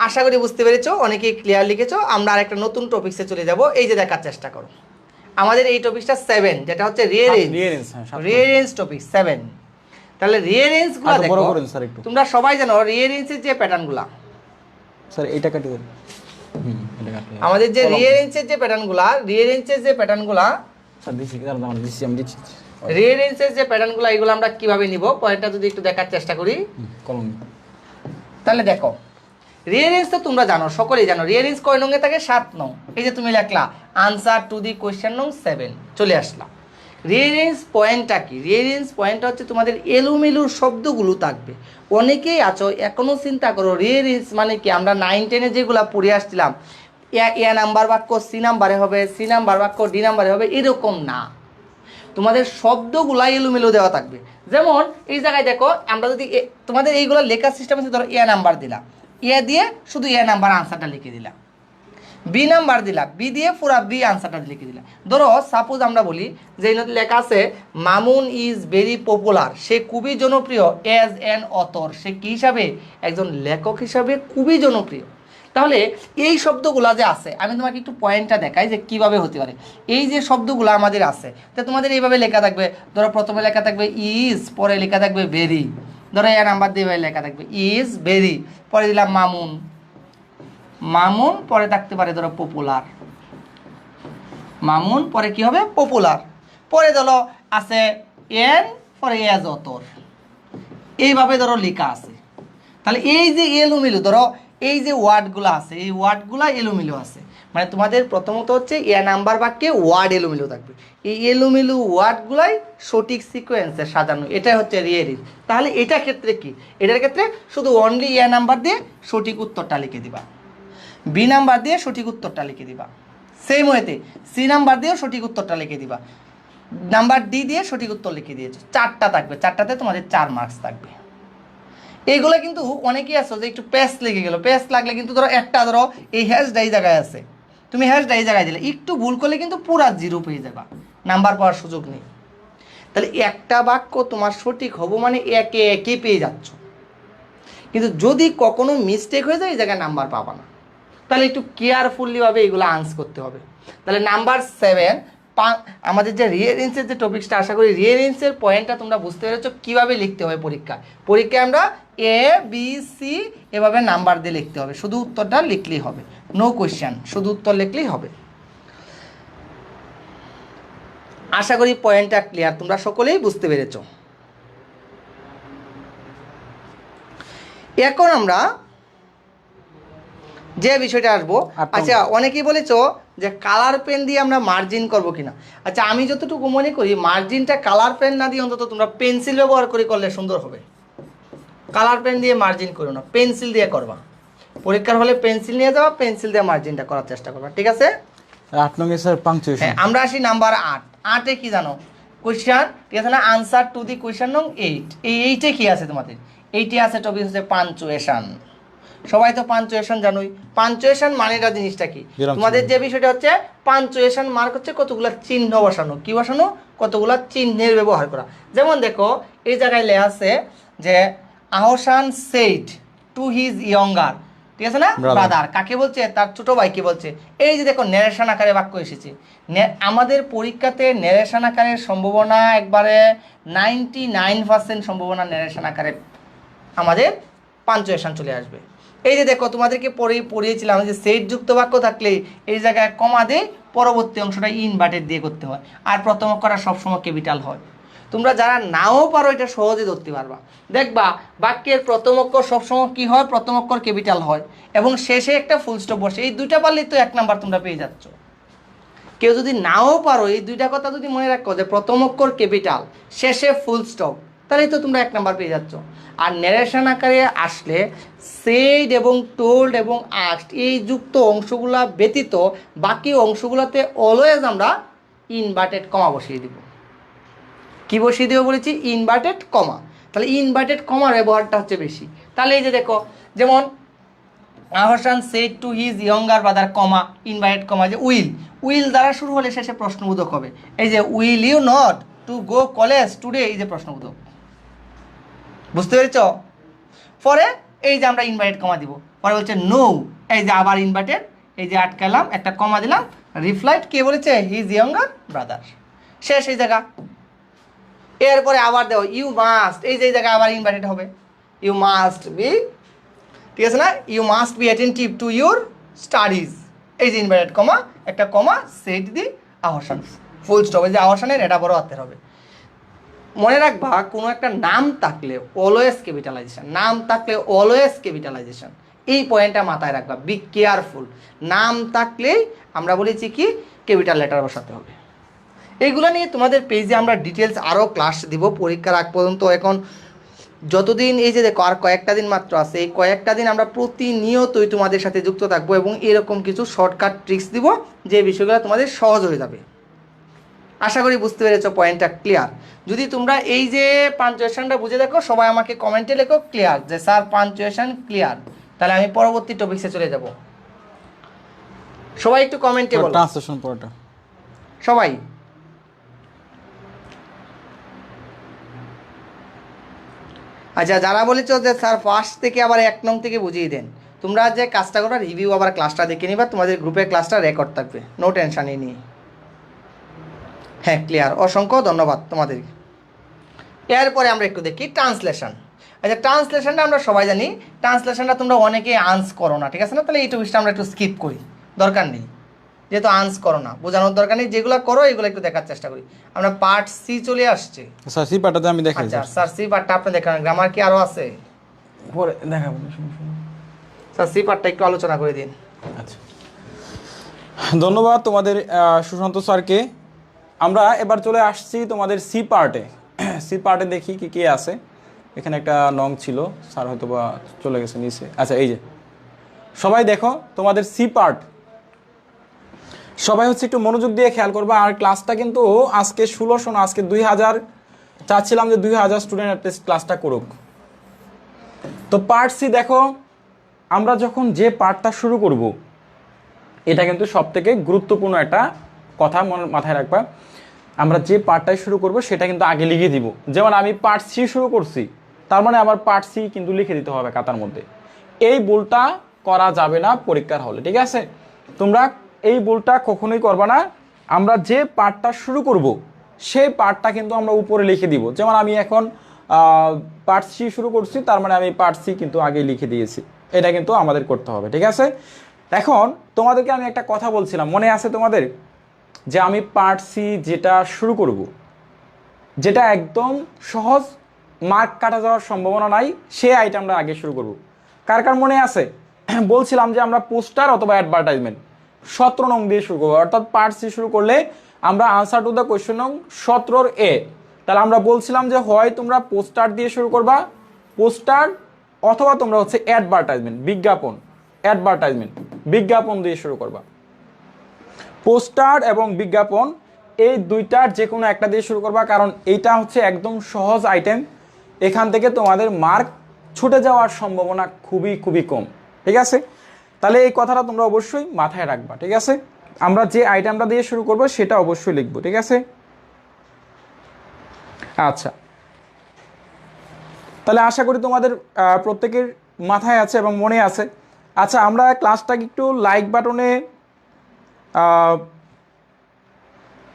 আশা করি বুঝতে পেরেছো, অনেকেই ক্লিয়ার লিখেছো। আমরা আরেকটা নতুন টপিক্সে চলে যাব। এই যে দেখার চেষ্টা করো, আমাদের এই টপিকটা 7, যেটা হচ্ছে রিয়ারেঞ্জ টপিক 7। তাহলে রিয়ারেঞ্জগুলো দেখো, তোমরা সবাই জানো রিয়ারেঞ্জের যে প্যাটার্নগুলো, স্যার এটা কাটি দেন, আমাদের যে রিয়ারেঞ্জের যে প্যাটার্নগুলো, রিয়ারেঞ্জের যে প্যাটার্নগুলো, স্যার দিছি আমি দিচ্ছি, রিয়ারেঞ্জের যে প্যাটার্নগুলো এগুলো আমরা কিভাবে নিব পয়েন্টটা যদি একটু দেখার চেষ্টা করি। তাহলে দেখো রিয়ারেঞ্জ তো তোমরা জানো, সকলেই জানো রিয়ারেঞ্জ কয় নঙ্গে থাকে 7 নং। এই যে তুমি লেখলা আনসার টু দি কোয়েশ্চেন নং 7 চলে আসলা। রিয়ারেঞ্জ পয়েন্টটা কি? রিয়ারেঞ্জ পয়েন্টটা হচ্ছে তোমাদের এলোমেলোর শব্দগুলো থাকবে। অনেকেই আছো এখনও চিন্তা করো রিয়ারেঞ্জ মানে কি, আমরা 9-10-এ যেগুলো পড়ে আসছিলাম এ নাম্বার বাক্য সি নাম্বারে হবে, সি নাম্বার বাক্য ডি নাম্বারে হবে, এরকম না। তোমাদের শব্দগুলা এলোমেলো দেওয়া থাকবে। যেমন এই জায়গায় দেখো, আমরা যদি তোমাদের এইগুলো লেখার সিস্টেম আছে, ধরো এ নাম্বার দিলা, এ দিয়ে শুধু এ নাম্বার আনসারটা লিখে দিলা, বি নাম্বার দিলা, বি দিয়ে পুরা বি আনসারটা লিখে দিলা। ধরো সাপোজ আমরা বলি যে লেখা আছে মামুন ইজ ভেরি পপুলার, সে খুবই জনপ্রিয় অ্যাজ অ্যান অথর, সে কী হিসাবে? একজন লেখক হিসাবে খুবই জনপ্রিয়। তাহলে এই শব্দগুলো যে আছে, আমি তোমাকে একটু পয়েন্টটা দেখাই যে কিভাবে হতে পারে। এই যে শব্দগুলো আমাদের আছে, তো তোমাদের এইভাবে লেখা থাকবে। ধরো প্রথমে লেখা থাকবে ইজ, পরে লেখা থাকবে ভেরি। ধরো এ নাম্বার দিয়ে লেখা থাকবে ইজ ভেরি, পরে দিলাম মামুন, মামুন, পরে থাকতে পারে ধরো পপুলার, মামুন, পরে কি হবে? পপুলার। পরে ধরো আছে এন, পরে এজ অথর, এইভাবে ধরো লেখা আছে। তাহলে এই যে এলোমেলো, ধরো এই যে ওয়ার্ডগুলো আছে, এই ওয়ার্ডগুলো এলোমেলো আছে, মানে তোমাদের প্রথমত হচ্ছে এ নাম্বার বাক্যে ওয়ার্ড এলোমেলো থাকবে। এই এলোমেলো ওয়ার্ডগুলাই সঠিক সিকোয়েন্সে সাজানো, এটাই হচ্ছে রিয়ারেঞ্জ। তাহলে এটার ক্ষেত্রে কি? এটার ক্ষেত্রে শুধু অনলি এ নাম্বার দিয়ে সঠিক উত্তরটা লিখে দিবা, বি নাম্বার দিয়ে সঠিক উত্তরটা লিখে দিবা, সেম ওয়েতে সি নাম্বার দিয়েও সঠিক উত্তরটা লিখে দিবা, নাম্বার ডি দিয়ে সঠিক উত্তর লিখে দিয়েছো। 4টা থাকবে, 4টাতে তোমাদের 4 মার্কস থাকবে। এইগুলো কিন্তু অনেকেই আসো যে একটু পেস্ট লেগে গেল, পেস্ট লাগলে কিন্তু ধরো একটা, ধরো এই হ্যাশটা এই জায়গায় আছে, তুমি হ্যাশটা এই জায়গায় দিলে, একটু ভুল করলে কিন্তু পুরা 0 পেয়ে যাবা, নাম্বার পাওয়ার সুযোগ নেই। তাহলে একটা বাক্য তোমার সঠিক হবো মানে একে একে পেয়ে যাচ্ছ, কিন্তু যদি কখনো মিস্টেক হয়ে যায় এই জায়গায় নাম্বার পাবা না। তাহলে একটু কেয়ারফুলিভাবে এগুলো আনসার করতে হবে। তাহলে নাম্বার 7 আমাদের যে রিয়ারেঞ্জের যে টপিক্সটা, আশা করি রিয়ারেঞ্জের পয়েন্টটা তোমরা বুঝতে পেরেছো কীভাবে লিখতে হবে পরীক্ষায় আমরা এ বি সি এভাবে নাম্বার দিয়ে লিখতে হবে, শুধু উত্তরটা লিখলেই হবে, নো কোয়েশ্চেন, শুধু উত্তর লিখলেই হবে। আশা করি পয়েন্টটা ক্লিয়ার, তোমরা সকলেই বুঝতে পেরেছো। এখন আমরা যে বিষয়টা আসবো, আচ্ছা অনেকেই বলেছো যে কালার পেন দিয়ে আমরা মার্জিন করবো কিনা। আচ্ছা আমি যতটুকু মনে করি মার্জিনটা কালার পেন না দিয়ে অন্তত তোমরা পেন্সিল ব্যবহার করে করলে সুন্দর হবে। কালার পেন দিয়ে মার্জিন করো না, পেন্সিল দিয়ে করবা। পরীক্ষার হলে পেন্সিল নিয়ে যাওয়া, পেন্সিল দিয়ে মার্জিনটা করার চেষ্টা করবা, ঠিক আছে? 8 নম্বর স্যার পাংচুয়েশন। হ্যাঁ, আমরা আসি নাম্বার 8। 8-এ কি জানো? কোয়েশ্চেন, ঠিক আছে না? আনসার টু দি কোয়েশ্চেন নং 8। এই 8-এ কি আছে তোমাদের? 8-এ আছে টপিক হচ্ছে পাঞ্চুয়েশন। সবাই তো পাঞ্চুয়েশন জানোই। পাঞ্চুয়েশন মানেটা জিনিসটা কি? তোমাদের যে বিষয়টা হচ্ছে পাঞ্চুয়েশন মার্ক হচ্ছে কতগুলা চিহ্ন বসানো। কি বসানো? কতগুলা চিহ্নের ব্যবহার করা। যেমন দেখো এই জায়গায় লেখা আছে যে Ahsan said to his younger, ঠিক আছে না? ব্রাদার কাকে বলছে? তার ছোট ভাইকে বলছে। এই যে দেখো ন্যারেশন আকারে বাক্য এসেছে। আমাদের পরীক্ষাতে ন্যারেশন আকারের সম্ভাবনা একবারে 99% সম্ভাবনা ন্যারেশন আকারে আমাদের পাঞ্চুয়েশন চলে আসবে। এই যে দেখো তোমাদেরকে পড়িয়েছিলাম যে সেট যুক্ত বাক্য থাকলে এই জায়গায় কমা দিয়ে পরবর্তী অংশটা ইনভার্টেড দিয়ে করতে হয়, আর প্রথম অক্ষরটা সবসময় ক্যাপিটাল হয়। তোমরা যারা নাও পারো এটা সহজে ধরতে পারবা। দেখবা বাক্যের প্রথম অক্ষর সবসময় কি হয়? প্রথম অক্ষর ক্যাপিটাল হয় এবং শেষে একটা ফুল স্টপ বসে। এই দুইটা পারলেই তো 1 নাম্বার তোমরা পেয়ে যাচ্ছ। কেউ যদি নাও পারো এই দুইটা কথা যদি মনে রাখো যে প্রথম অক্ষর ক্যাপিটাল, শেষে ফুল স্টপ, তাহলেই তো তোমরা 1 নাম্বার পেয়ে যাচ্ছ। আর ন্যারেশন আকারে আসলে সেড এবং টোল্ড এবং আস্কড এই যুক্ত অংশগুলা ব্যতীত বাকি অংশগুলোতে অলওয়েজ আমরা ইনভার্টেড কমা বসিয়ে দিব। কি বসিয়ে দেবো বলেছি? Inverted comma. তাহলে ইনভার্টেড কমার ব্যবহারটা হচ্ছে বেশি। তাহলে এই যে দেখো, যেমন Ahsan said to his younger brother comma inverted comma, যে উইল দ্বারা শুরু হলে শেষে প্রশ্নবোধক হবে। এই যে will you not to go college today, এই যে প্রশ্নবোধক, বুঝতে পেরেছ? পরে এই যে আমরা ইনভার্টেড কমা দিব, পরে বলছে নো, এই যে আবার ইনভার্টেড, এই যে আটকালাম, একটা কমা দিলাম, রিপ্লাইড কে বলেছে? হিজ ইয়ঙ্গার ব্রাদার, শেষ এই জায়গা। এরপরে আবার দেও ইউ মাস্ট, এই যে জায়গায় আবার ইনভার্টেড হবে, ইউ মাস্ট বি, ঠিক আছে না? You must be attentive to your studies, এই যে ইনভার্টেড কমা, একটা comma, set the Ahsan, full stop. এই যে আহসানের এটা বড় হাতের হবে। মনে রাখবা কোনো একটা নাম থাকলে অলওয়েজ ক্যাপিটালাইজেশন, নাম থাকলে অলওয়েজ ক্যাপিটালাইজেশন। এই পয়েন্টটা মাথায় রাখবা, বি কেয়ারফুল। নাম থাকলেই আমরা বলেছি কি ক্যাপিটাল লেটার বসাতে হবে। এইগুলো নিয়ে তোমাদের পেজে আমরা ডিটেলস আরও ক্লাস দিব পরীক্ষার আগ পর্যন্ত। এখন যতদিন এই যে দেখো আর কয়েকটা দিন মাত্র আছে, এই কয়েকটা দিন আমরা প্রতিনিয়তই তোমাদের সাথে যুক্ত থাকবো এবং এরকম কিছু শর্টকাট ট্রিক্স দিব যে বিষয়গুলো তোমাদের সহজ হয়ে যাবে। আশা করি বুঝতে পেরেছো, পয়েন্টটা ক্লিয়ার। যদি তোমরা এই যে পাঞ্চুয়েশনটা বুঝে দেখো, সবাই আমাকে কমেন্টে লেখো ক্লিয়ার, যে স্যার পাঞ্চুয়েশন ক্লিয়ার, তাহলে আমি পরবর্তী টপিক্সে চলে যাব। সবাই একটু কমেন্টে বলো ট্রান্সলেশন পড়াটা সবাই। আচ্ছা, যারা বলেছো যে স্যার ফার্স্ট থেকে আবার 1 নং থেকে বুঝিয়ে দেন, তোমরা যে কাজটা করো রিভিউ আবার ক্লাসটা দেখে নিবা, তোমাদের গ্রুপে ক্লাসটা রেকর্ড থাকবে, নো টেনশানই নেই। হ্যাঁ ক্লিয়ার, অসংখ্য ধন্যবাদ তোমাদেরকে। এরপরে আমরা একটু দেখি ট্রান্সলেশন। আচ্ছা, ট্রান্সলেশনটা আমরা সবাই জানি, ট্রান্সলেশনটা তোমরা অনেকে আন্স করো না, ঠিক আছে না? তাহলে এই টপিকটা আমরা একটু স্কিপ করি, দরকার নেই, যেহেতু আন্স করো না, বোঝানোর দরকার নেই। যেগুলো করো এগুলো একটু দেখার চেষ্টা করি। আমরা পার্ট সি চলে আসছে। স্যার সি পার্টটা আমি দেখাই। আচ্ছা স্যার সি পার্টটা আপনি দেখান, গ্রামার কি আরও আছে? পরে দেখাবো। স্যার সি পার্টটা একটু আলোচনা করে দিন। আচ্ছা, ধন্যবাদ তোমাদের সুশান্ত স্যারকে। আমরা এবার চলে আসছি তোমাদের সি পার্টে। সি পার্টে দেখি কি কি আছে। এখানে একটা নং ছিল, স্যার হয়তো বা চলে গেছে নিচে। আচ্ছা, এই যে সবাই দেখো তোমাদের সি পার্ট, সবাই হচ্ছে একটু মনোযোগ দিয়ে খেয়াল করবা। আর ক্লাসটা কিন্তু আজকে 1600 না, আজকে 2000 চাচ্ছিলাম যে 2000 স্টুডেন্ট অ্যাটলিস্ট ক্লাসটা করুক। তো পার্ট সি দেখো, আমরা যখন যে পার্টটা শুরু করব, এটা কিন্তু সব থেকে গুরুত্বপূর্ণ একটা কথা মাথায় রাখবা। আমরা যে পার্টটাই শুরু করব সেটা কিন্তু আগে লিখে দিব। যেমন আমি পার্ট সি শুরু করছি, তার মানে আমার পার্ট সি কিন্তু লিখে দিতে হবে খাতার মধ্যে। এই ভুলটা করা যাবে না পরীক্ষার হলে, ঠিক আছে? তোমরা এই ভুলটা কখনোই করবা না। আমরা যে পার্টটা শুরু করব সেই পার্টটা কিন্তু আমরা উপরে লিখে দিব। যেমন আমি এখন পার্ট সি শুরু করছি, তার মানে আমি পার্ট সি কিন্তু আগে লিখে দিয়েছি। এটা কিন্তু আমাদের করতে হবে, ঠিক আছে? এখন তোমাদেরকে আমি একটা কথা বলছিলাম, মনে আছে তোমাদের, যে আমি পার্ট সি যেটা শুরু করব, যেটা একদম সহজ, মার্ক কাটা যাওয়ার সম্ভাবনা নাই, সেই আইটেমটা আগে শুরু করব। কার কার মনে আছে? বলছিলাম যে আমরা পোস্টার অথবা অ্যাডভার্টাইজমেন্ট 17 নং দিয়ে শুরু করবো। অর্থাৎ পার্ট সি শুরু করলে আমরা আনসার টু দ্য কোয়েশ্চেন নং 17 এ, তাহলে আমরা বলছিলাম যে হয় তোমরা পোস্টার দিয়ে শুরু করবা, পোস্টার, অথবা তোমরা হচ্ছে অ্যাডভার্টাইজমেন্ট, বিজ্ঞাপন, অ্যাডভার্টাইজমেন্ট, বিজ্ঞাপন দিয়ে শুরু করবা। পোস্টার এবং বিজ্ঞাপন এই দুইটার যে কোনো একটা দিয়ে শুরু করবা, কারণ এইটা হচ্ছে একদম সহজ আইটেম। এখান থেকে তোমাদের মার্ক ছুটে যাওয়ার সম্ভাবনা খুবই খুবই কম, ঠিক আছে? তাহলে এই কথাটা তোমরা অবশ্যই মাথায় রাখবা, ঠিক আছে? আমরা যে আইটেমটা দিয়ে শুরু করব সেটা অবশ্যই লিখবো, ঠিক আছে? আচ্ছা, তাহলে আশা করি তোমাদের প্রত্যেকের মাথায় আছে এবং মনে আছে। আচ্ছা, আমরা ক্লাসটাকে একটু লাইক বাটনে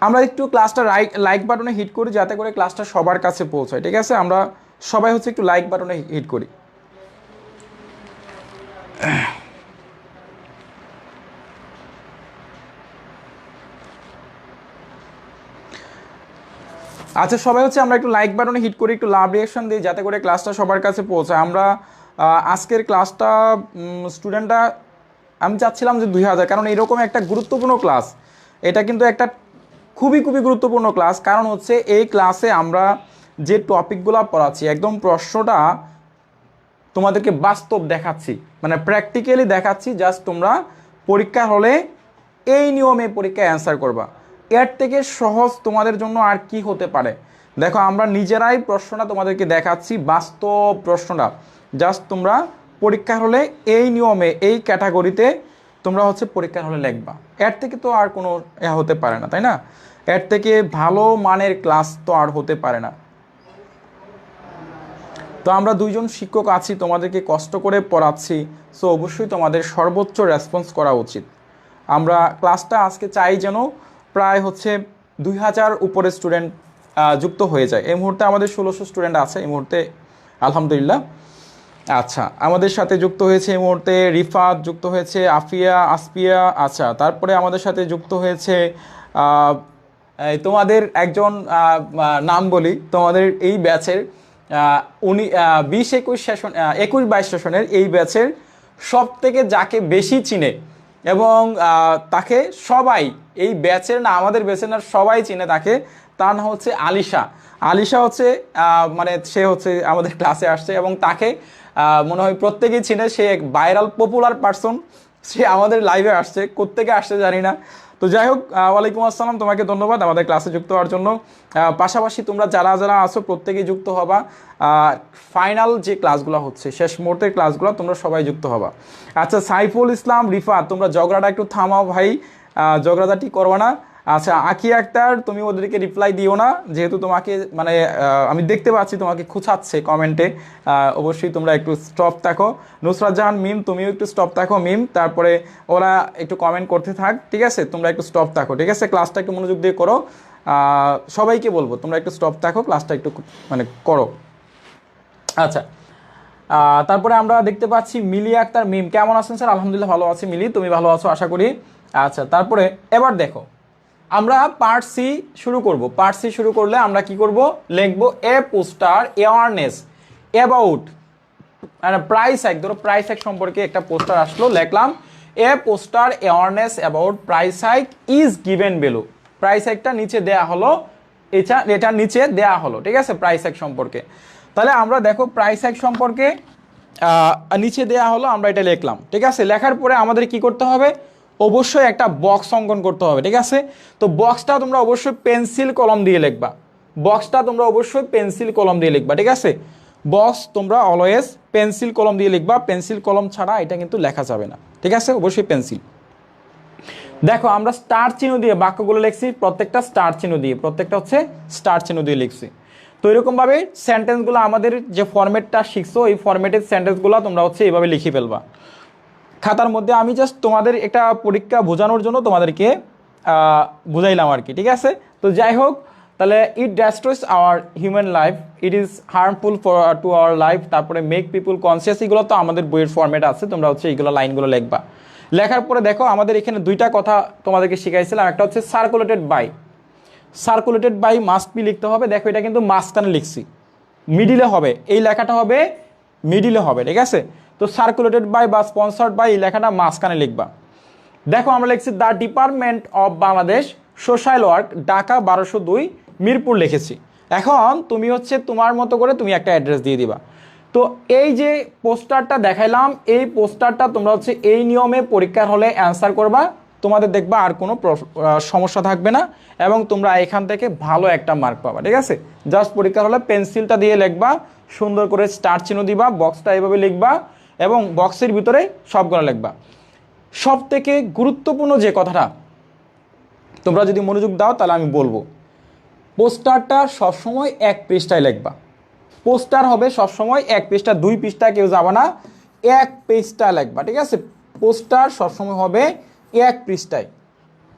আমরা একটু ক্লাসটা লাইক বাটনে হিট করি, যাতে করে ক্লাসটা সবার কাছে পৌঁছায়, ঠিক আছে? আমরা সবাই হচ্ছে একটু লাইক বাটনে হিট করি। আচ্ছা, সবাই হচ্ছে আমরা একটু লাইক বাটনে হিট করি, একটু লাভ রিয়াকশন দিই, যাতে করে ক্লাসটা সবার কাছে পৌঁছায়। আমরা আজকের ক্লাসটা স্টুডেন্টরা, আমি চাচ্ছিলাম যে 2000, কারণ এরকম একটা গুরুত্বপূর্ণ ক্লাস, এটা কিন্তু একটা খুবই খুবই গুরুত্বপূর্ণ ক্লাস। কারণ হচ্ছে এই ক্লাসে আমরা যে টপিকগুলো পড়াচ্ছি, একদম প্রশ্নটা তোমাদেরকে বাস্তব দেখাচ্ছি, মানে প্র্যাকটিক্যালি দেখাচ্ছি। জাস্ট তোমরা পরীক্ষা হলে এই নিয়মে পরীক্ষায় অ্যান্সার করবা। এর থেকে সহজ তোমাদের জন্য আর কি হতে পারে? দেখো, আমরা নিজেরাই প্রশ্নটা তোমাদেরকে দেখাচ্ছি, বাস্তব প্রশ্নটা। জাস্ট তোমরা পরীক্ষার হলে এই নিয়মে, এই ক্যাটাগরিতে তোমরা হচ্ছে পরীক্ষার হলে লিখবা। এর থেকে তো আর কোনো হতে পারে না, তাই না? এর থেকে ভালো মানের ক্লাস তো আর হতে পারে না। তো আমরা দুইজন শিক্ষক আছি, তোমাদেরকে কষ্ট করে পড়াচ্ছি, সো অবশ্যই তোমাদের সর্বোচ্চ রেসপন্স করা উচিত। আমরা ক্লাসটা আজকে চাই যেন প্রায় হচ্ছে 2000 উপরে স্টুডেন্ট যুক্ত হয়ে যায়। এই মুহূর্তে আমাদের 1600 স্টুডেন্ট আছে এই মুহূর্তে, আলহামদুলিল্লাহ। আচ্ছা, আমাদের সাথে যুক্ত হয়েছে এই মুহূর্তে রিফাত, যুক্ত হয়েছে আফিয়া, আসপিয়া। আচ্ছা, তারপরে আমাদের সাথে যুক্ত হয়েছে তোমাদের একজন নাম বলি, তোমাদের এই ব্যাচের 20-21 সেশন, 21-22 সেশনের এই ব্যাচের সব থেকে যাকে বেশি চিনে এবং তাকে সবাই এই ব্যাচের না, আমাদের ব্যাচের না, সবাই চিনে তাকে, তার নাম হচ্ছে আলিশা। আলিশা হচ্ছে মানে সে হচ্ছে আমাদের ক্লাসে আসছে এবং তাকে মনে হয় প্রত্যেকেই চিনে। সে এক ভাইরাল পপুলার পারসন, সে আমাদের লাইভে আসছে, কোত্থেকে আসছে জানি না। তো যাই হোক, ওয়ালাইকুম আসসালাম, তোমাকে ধন্যবাদ আমাদের ক্লাসে যুক্ত হওয়ার জন্য। পাশাপাশি তোমরা যারা যারা আসো প্রত্যেকেই যুক্ত হবা। ফাইনাল যে ক্লাসগুলো হচ্ছে, শেষ মুহূর্তের ক্লাসগুলো, তোমরা সবাই যুক্ত হবা। আচ্ছা, সাইফুল ইসলাম, রিফাত, তোমরা ঝগড়াটা একটু থামাও ভাই, ঝগড়াঝাটি করবো না। আচ্ছা, আকি আক্তার, তুমি ওদেরকে রিপ্লাই দিও না, যেহেতু তোমাকে মানে আমি দেখতে পাচ্ছি তোমাকে খুঁচাচ্ছে কমেন্টে। অবশ্যই তোমরা একটু স্টপ থাকো। নুসরাত জাহান মিম, তুমিও একটু স্টপ থাকো মিম, তারপরে ওরা একটু কমেন্ট করতে থাক, ঠিক আছে? তোমরা একটু স্টপ থাকো, ঠিক আছে? ক্লাসটা একটু মনোযোগ দিয়ে করো। সবাইকে বলবো তোমরা একটু স্টপ থাকো, ক্লাসটা একটু মানে করো। আচ্ছা, তারপরে আমরা দেখতে পাচ্ছি মিলি আক্তার মিম, কেমন আছেন স্যার? আলহামদুলিল্লাহ ভালো আছি মিলি, তুমি ভালো আছো আশা করি। আচ্ছা, তারপরে এবার দেখো, আমরা পার্ট সি শুরু করব। পার্ট সি শুরু করলে আমরা কি করব, লিখবো a poster awareness about price hike. ধরো প্রাইস হাইক সম্পর্কে একটা পোস্টার আসলো, লিখলাম a poster awareness about price hike is given below. Price হাইকটা নিচে দেয়া হলো, এটা নিচে দেয়া হলো, ঠিক আছে? প্রাইস হাইক সম্পর্কে। তাহলে আমরা দেখো প্রাইস হাইক সম্পর্কে নিচে দেয়া হলো, আমরা এটা লিখলাম, ঠিক আছে? লেখার পরে আমাদের কি করতে হবে, অবশ্যই একটা বক্স অঙ্কন করতে হবে, ঠিক আছে? তো বক্সটা তোমরা অবশ্যই পেন্সিল কলম দিয়ে লিখবা। বক্সটা তোমরা অবশ্যই পেন্সিল কলম দিয়ে লিখবা, ঠিক আছে? বক্স তোমরা অলওয়েজ পেন্সিল কলম দিয়ে লিখবা, পেন্সিল কলম ছাড়া এটা কিন্তু লেখা যাবে না, ঠিক আছে? অবশ্যই পেন্সিল। দেখো আমরা স্টার চিহ্ন দিয়ে বাক্যগুলো লিখছি, প্রত্যেকটা স্টার চিহ্ন দিয়ে, প্রত্যেকটা হচ্ছে স্টার চিহ্ন দিয়ে লিখছি। তো এরকমভাবে সেন্টেন্সগুলো আমাদের যে ফরম্যাটটা শিখছো, এই ফরম্যাটের সেন্টেন্সগুলো তোমরা হচ্ছে এইভাবে লিখে ফেলবা খাতার মধ্যে। আমি জাস্ট তোমাদের একটা পরীক্ষা বোঝানোর জন্য তোমাদেরকে বুঝাইলাম আর কি, ঠিক আছে? তো যাই হোক, তাহলে it destroys our human life, it is harmful to our life, তারপরে মেক পিপুল কনসিয়াস, এগুলো তো আমাদের বইয়ের ফরম্যাট আছে, তোমরা হচ্ছে এইগুলো লাইনগুলো লিখবা। লেখার পরে দেখো আমাদের এখানে দুইটা কথা তোমাদেরকে শিখাইছিলাম, একটা হচ্ছে circulated by. Circulated by must be লিখতে হবে। দেখো এটা কিন্তু মাঝখানে লিখছি, মিডিলে হবে, এই লেখাটা হবে মিডিলে হবে, ঠিক আছে? তো সার্কুলেটেড বাই বা স্পন্সার্ড বাই, এই লেখাটা মাঝখানে লিখবা। দেখো আমরা লিখছি the department of Bangladesh social work, Dhaka 1202 Mirpur লিখেছি। এখন তুমি হচ্ছে তোমার মতো করে তুমি একটা অ্যাড্রেস দিয়ে দিবা। তো এই যে পোস্টারটা দেখাইলাম, এই পোস্টারটা তোমরা হচ্ছে এই নিয়মে পরীক্ষার হলে অ্যান্সার করবা, তোমাদের দেখবা আর কোনো সমস্যা থাকবে না এবং তোমরা এখান থেকে ভালো একটা মার্ক পাবা, ঠিক আছে? জাস্ট পরীক্ষার হলে পেন্সিলটা দিয়ে লিখবা, সুন্দর করে স্টার চিহ্ন দিবা, বক্সটা এইভাবে লিখবা এবং বক্সের ভিতরে সবগুলো লিখবা। সব থেকে গুরুত্বপূর্ণ যে কথাটা, তোমরা যদি মনোযোগ দাও তাহলে আমি বলবো, পোস্টারটা সবসময় এক পৃষ্ঠায় লিখবা। পোস্টার হবে সবসময় এক পৃষ্ঠা, 2 পৃষ্ঠা কেউ যাবে না, এক পৃষ্ঠা লিখবা, ঠিক আছে? পোস্টার সবসময় হবে এক পৃষ্ঠায়।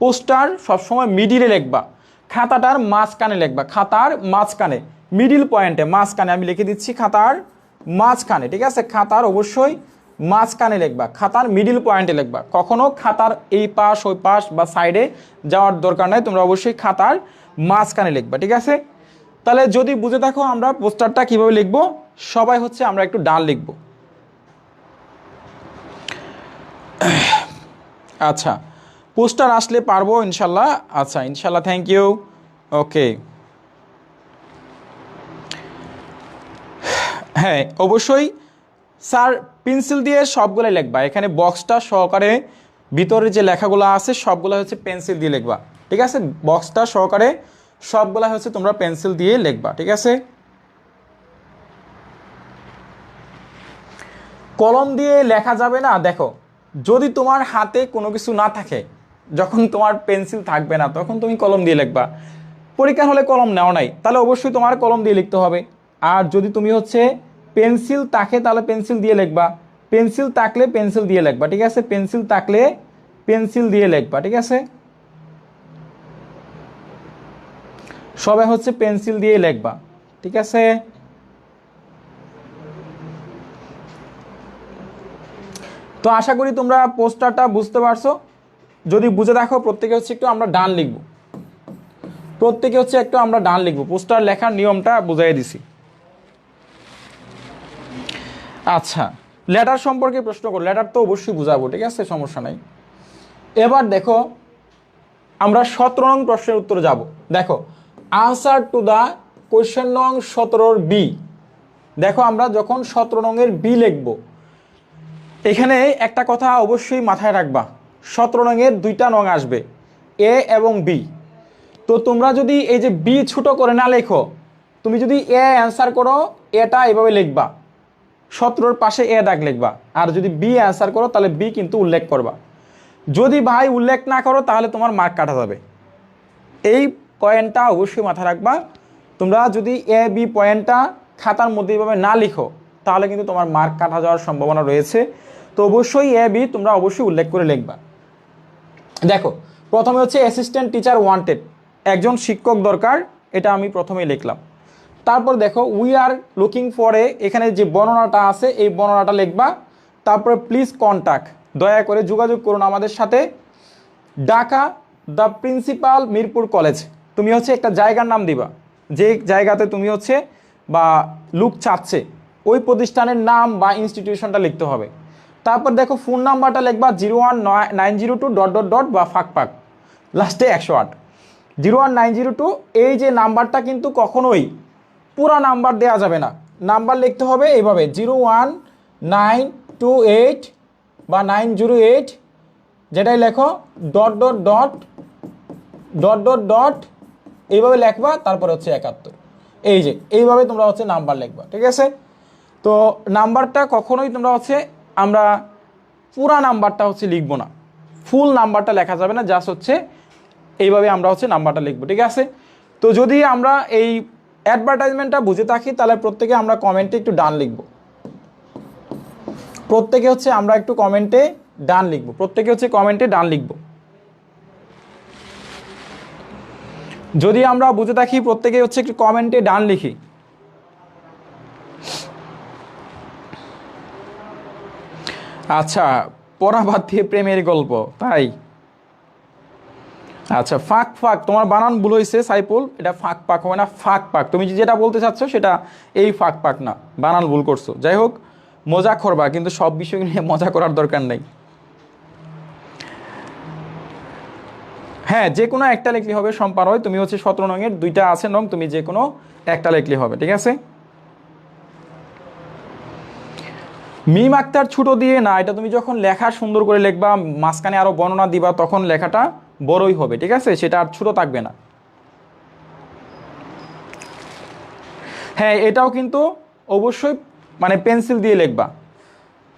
পোস্টার সবসময় মিডিলে লিখবা, খাতাটার মাঝখানে লিখবা, খাতার মাঝখানে, মিডিল পয়েন্টে, মাঝখানে আমি লিখে দিচ্ছি, খাতার মাঝখানে, ঠিক আছে? খাতার অবশ্যই মাঝখানে লিখবা, খাতার মিডিল পয়েন্টে লিখবা। কখনো খাতার এই পাশ ওই পাশ বা সাইডে যাওয়ার দরকার নাই, তোমরা অবশ্যই খাতার মাঝখানে লিখবা, ঠিক আছে? তাহলে যদি বুঝে থাকো আমরা পোস্টারটা কিভাবে লিখব, সবাই হচ্ছে আমরা একটু ডান লিখব। আচ্ছা, পোস্টার আসলে পারবো ইনশাল্লাহ। আচ্ছা ইনশাল্লাহ, থ্যাংক ইউ। ওকে, হ্যাঁ অবশ্যই স্যার পেন্সিল দিয়ে সবগুলাই লিখবা। এখানে বক্সটা সহকারে ভিতরে যে লেখাগুলো আছে সবগুলো হচ্ছে পেন্সিল দিয়ে লিখবা, ঠিক আছে? বক্সটা সহকারে সবগুলা হচ্ছে তোমরা পেন্সিল দিয়ে লিখবা, ঠিক আছে? কলম দিয়ে লেখা যাবে না। দেখো যদি তোমার হাতে কোনো কিছু না থাকে, যখন তোমার পেন্সিল থাকবে না তখন তুমি কলম দিয়ে লিখবা। পরীক্ষা হলে কলম নেওয়া নাই, তাহলে অবশ্যই তোমার কলম দিয়ে লিখতে হবে। আর যদি তুমি হচ্ছে পেন্সিল থাকে তাহলে পেন্সিল দিয়ে লিখবা, পেন্সিল থাকলে পেন্সিল দিয়ে লিখবা, ঠিক আছে? পেন্সিল থাকলে পেন্সিল দিয়ে লিখবা, ঠিক আছে? সবাই হচ্ছে পেন্সিল দিয়ে লিখবা, ঠিক আছে? তো আশা করি তোমরা পোস্টারটা বুঝতে পারছো। যদি বুঝে দেখো প্রত্যেকে হচ্ছে একটু আমরা ডান লিখব, প্রত্যেকে হচ্ছে একটু আমরা ডান লিখব। পোস্টার লেখার নিয়মটা বুঝাই দিছি। আচ্ছা লেটার সম্পর্কে প্রশ্ন করো, লেটার তো অবশ্যই বুঝাবো, ঠিক আছে, সমস্যা নাই। এবার দেখো আমরা 17 নং প্রশ্নের উত্তর যাব। দেখো আনসার টু দ্য কোয়েশ্চেন নং 17 বি। দেখো আমরা যখন 17 নংয়ের বি লিখব, এখানে একটা কথা অবশ্যই মাথায় রাখবা, 17 নংয়ের দুইটা নং আসবে, এ এবং বি। তো তোমরা যদি এই যে বি ছোট করে না লেখো, তুমি যদি এ অ্যান্সার করো, এটা এভাবে লিখবা, 17-র পাশে এ দাগ লিখবা, আর যদি বি অ্যান্সার করো তাহলে বি কিন্তু উল্লেখ করবা। যদি ভাই উল্লেখ না করো তাহলে তোমার মার্ক কাটা যাবে। এই পয়েন্টটা অবশ্যই মাথায় রাখবা। তোমরা যদি এ বি পয়েন্টটা খাতার মধ্যে এইভাবে না লিখো তাহলে কিন্তু তোমার মার্ক কাটা যাওয়ার সম্ভাবনা রয়েছে। তো অবশ্যই এ বি তোমরা অবশ্যই উল্লেখ করে লিখবা। দেখো প্রথমে হচ্ছে অ্যাসিস্ট্যান্ট টিচার ওয়ান্টেড, একজন শিক্ষক দরকার, এটা আমি প্রথমেই লিখলাম। তারপর দেখো we are looking for a, এখানে যে বর্ণনাটা আছে এই বর্ণনাটা লিখবা। তারপরে প্লিজ কন্ট্যাক্ট, দয়া করে যোগাযোগ করুন আমাদের সাথে, Dhaka the principal Mirpur college. তুমি হচ্ছে একটা জায়গার নাম দিবা, যে জায়গাতে তুমি হচ্ছে বা লুক চাচ্ছে ওই প্রতিষ্ঠানের নাম বা ইনস্টিটিউশনটা লিখতে হবে। তারপর দেখো ফোন নাম্বারটা লিখবা 01902 ... বা ফাঁক লাস্টে 108। 01902 এই যে নাম্বারটা কিন্তু কখনোই পুরা নাম্বার দেওয়া যাবে না, নাম্বার লিখতে হবে এইভাবে 01928 বা 908, যেটাই লেখো ... এইভাবে লেখবা, তারপরে হচ্ছে 71। এই যে এইভাবে তোমরা হচ্ছে নাম্বার লিখবা, ঠিক আছে। তো নাম্বারটা কখনোই তোমরা হচ্ছে আমরা পুরা নাম্বারটা হচ্ছে লিখবো না, ফুল নাম্বারটা লেখা যাবে না, জাস্ট হচ্ছে এইভাবে আমরা হচ্ছে নাম্বারটা লিখবো, ঠিক আছে। তো যদি আমরা এই অ্যাডভার্টাইজমেন্টটা বুঝে থাকি তাহলে প্রত্যেকে আমরা কমেন্টে একটু ডান লিখবো, প্রত্যেকে হচ্ছে আমরা একটু কমেন্টে ডান লিখবো, প্রত্যেকে হচ্ছে কমেন্টে ডান লিখবো। যদি আমরা বুঝে থাকি প্রত্যেকে হচ্ছে একটু কমেন্টে ডান লিখি। আচ্ছা, পড়া বাদ দিয়ে প্রেমের গল্প, তাই? আচ্ছা, ফাঁক ফাঁক তোমার বানান ভুল হয়েছে সাইফুল, এটা ফাঁক পাক হবে না, ফাঁক পাক। তুমি যেটা বলতে চাচ্ছ সেটা এই ফাঁক পাক না, বানান ভুল করছো। যাই হোক, মজা করবা, কিন্তু সব বিষয় নিয়ে মজা করার দরকার নেই। হ্যাঁ, যে কোনো একটা লিখলে হবে সম্পারয়। তুমি হচ্ছে 17 নংয়ের দুইটা আছে নং, তুমি যে কোনো একটা লিখলে হবে, ঠিক আছে। মিম আক্তার ছুটো দিয়ে না, এটা তুমি যখন লেখা সুন্দর করে লিখবা, মাঝখানে আরো বর্ণনা দিবা, তখন লেখাটা বড়ই হবে, ঠিক আছে, সেটা আর ছোট থাকবে না। হ্যাঁ, এটাও কিন্তু অবশ্যই মানে পেন্সিল দিয়ে লিখবা।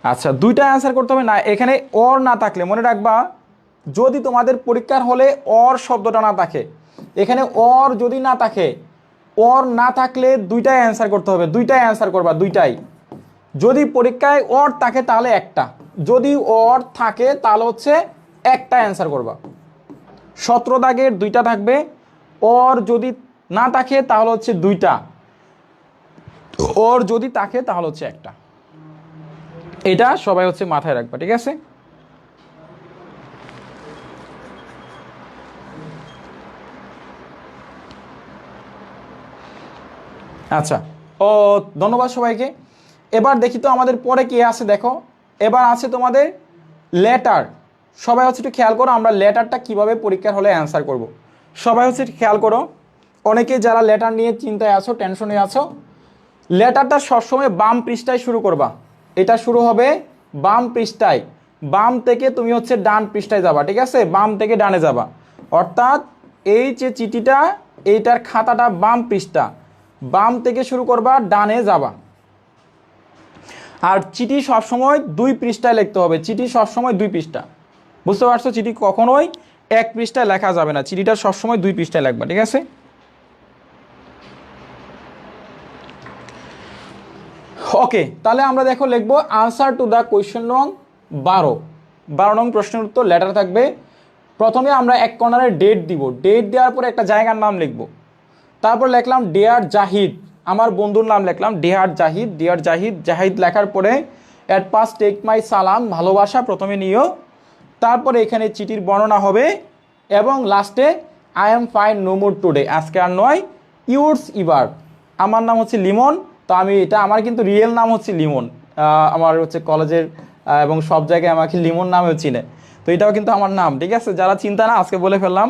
আচ্ছা, দুইটা অ্যান্সার করতে হবে না, এখানে অর না থাকলে মনে রাখবা, যদি তোমাদের পরীক্ষার হলে অর শব্দটা না থাকে, এখানে অর যদি না থাকে, অর না থাকলে দুইটাই অ্যান্সার করতে হবে, দুইটাই অ্যান্সার করবা, দুইটাই। যদি পরীক্ষায় অর থাকে তাহলে একটা, যদি অর থাকে তাহলে হচ্ছে একটা অ্যান্সার করবা। 17 দাগের দুইটা থাকবে, অর যদি না থাকে তাহলে হচ্ছে দুইটা, অর যদি থাকে তাহলে হচ্ছে একটা। এটা সবাই হচ্ছে মাথায় রাখবা, ঠিক আছে। আচ্ছা, ও ধন্যবাদ সবাইকে। এবার দেখি তো আমাদের পরে কি আছে, দেখো এবার আছে তোমাদের লেটার। সবাই হচ্ছে একটু খেয়াল করো, আমরা লেটারটা কিভাবে পরীক্ষার হলে অ্যান্সার করব। সবাই হচ্ছে একটু খেয়াল করো, অনেকে যারা লেটার নিয়ে চিন্তায় আছো, টেনশনে আছো, লেটারটা সবসময় বাম পৃষ্ঠায় শুরু করবা। এটা শুরু হবে বাম পৃষ্ঠায়, বাম থেকে তুমি হচ্ছে ডান পৃষ্ঠায় যাবা, ঠিক আছে, বাম থেকে ডানে যাবা। অর্থাৎ এই যে চিঠিটা, এইটার খাতাটা বাম পৃষ্ঠা, বাম থেকে শুরু করবা, ডানে যাবা। আর চিঠি সবসময় 2 পৃষ্ঠায় লিখতে হবে, চিঠি সবসময় 2 পৃষ্ঠা, বুঝতে পারছো? চিঠি কখনোই 1 পৃষ্ঠায় লেখা যাবে না, চিঠিটা সবসময় 2 পৃষ্ঠায় লিখবা, ঠিক আছে। ওকে, তাহলে আমরা দেখো লিখবো আনসার টু দ্য কোয়েশ্চেন নং 12 নং প্রশ্নের উত্তর লেটার থাকবে। প্রথমে আমরা এক কর্নারে ডেট দিব, ডেট দেওয়ার পরে একটা জায়গার নাম লিখব। তারপর লিখলাম ডিয়ার জাহিদ, আমার বন্ধুর নাম লিখলাম ডিয়ার জাহিদ, ডিয়ার জাহিদ, জাহিদ লেখার পরে অ্যাট পাস টেক মাই সালাম, ভালোবাসা প্রথমে নিও। তারপরে এখানে চিঠির বর্ণনা হবে এবং লাস্টে I am fine no more today, আজকে আর নয়, ইউরস ইভার, আমার নাম হচ্ছে লিমন। তো আমি এটা, আমার কিন্তু রিয়েল নাম হচ্ছে লিমন, আমার হচ্ছে কলেজের এবং সব জায়গায় আমাকে লিমন নামেও চিনে। তো এটাও কিন্তু আমার নাম, ঠিক আছে? যারা চিন্তা না আজকে বলে ফেললাম,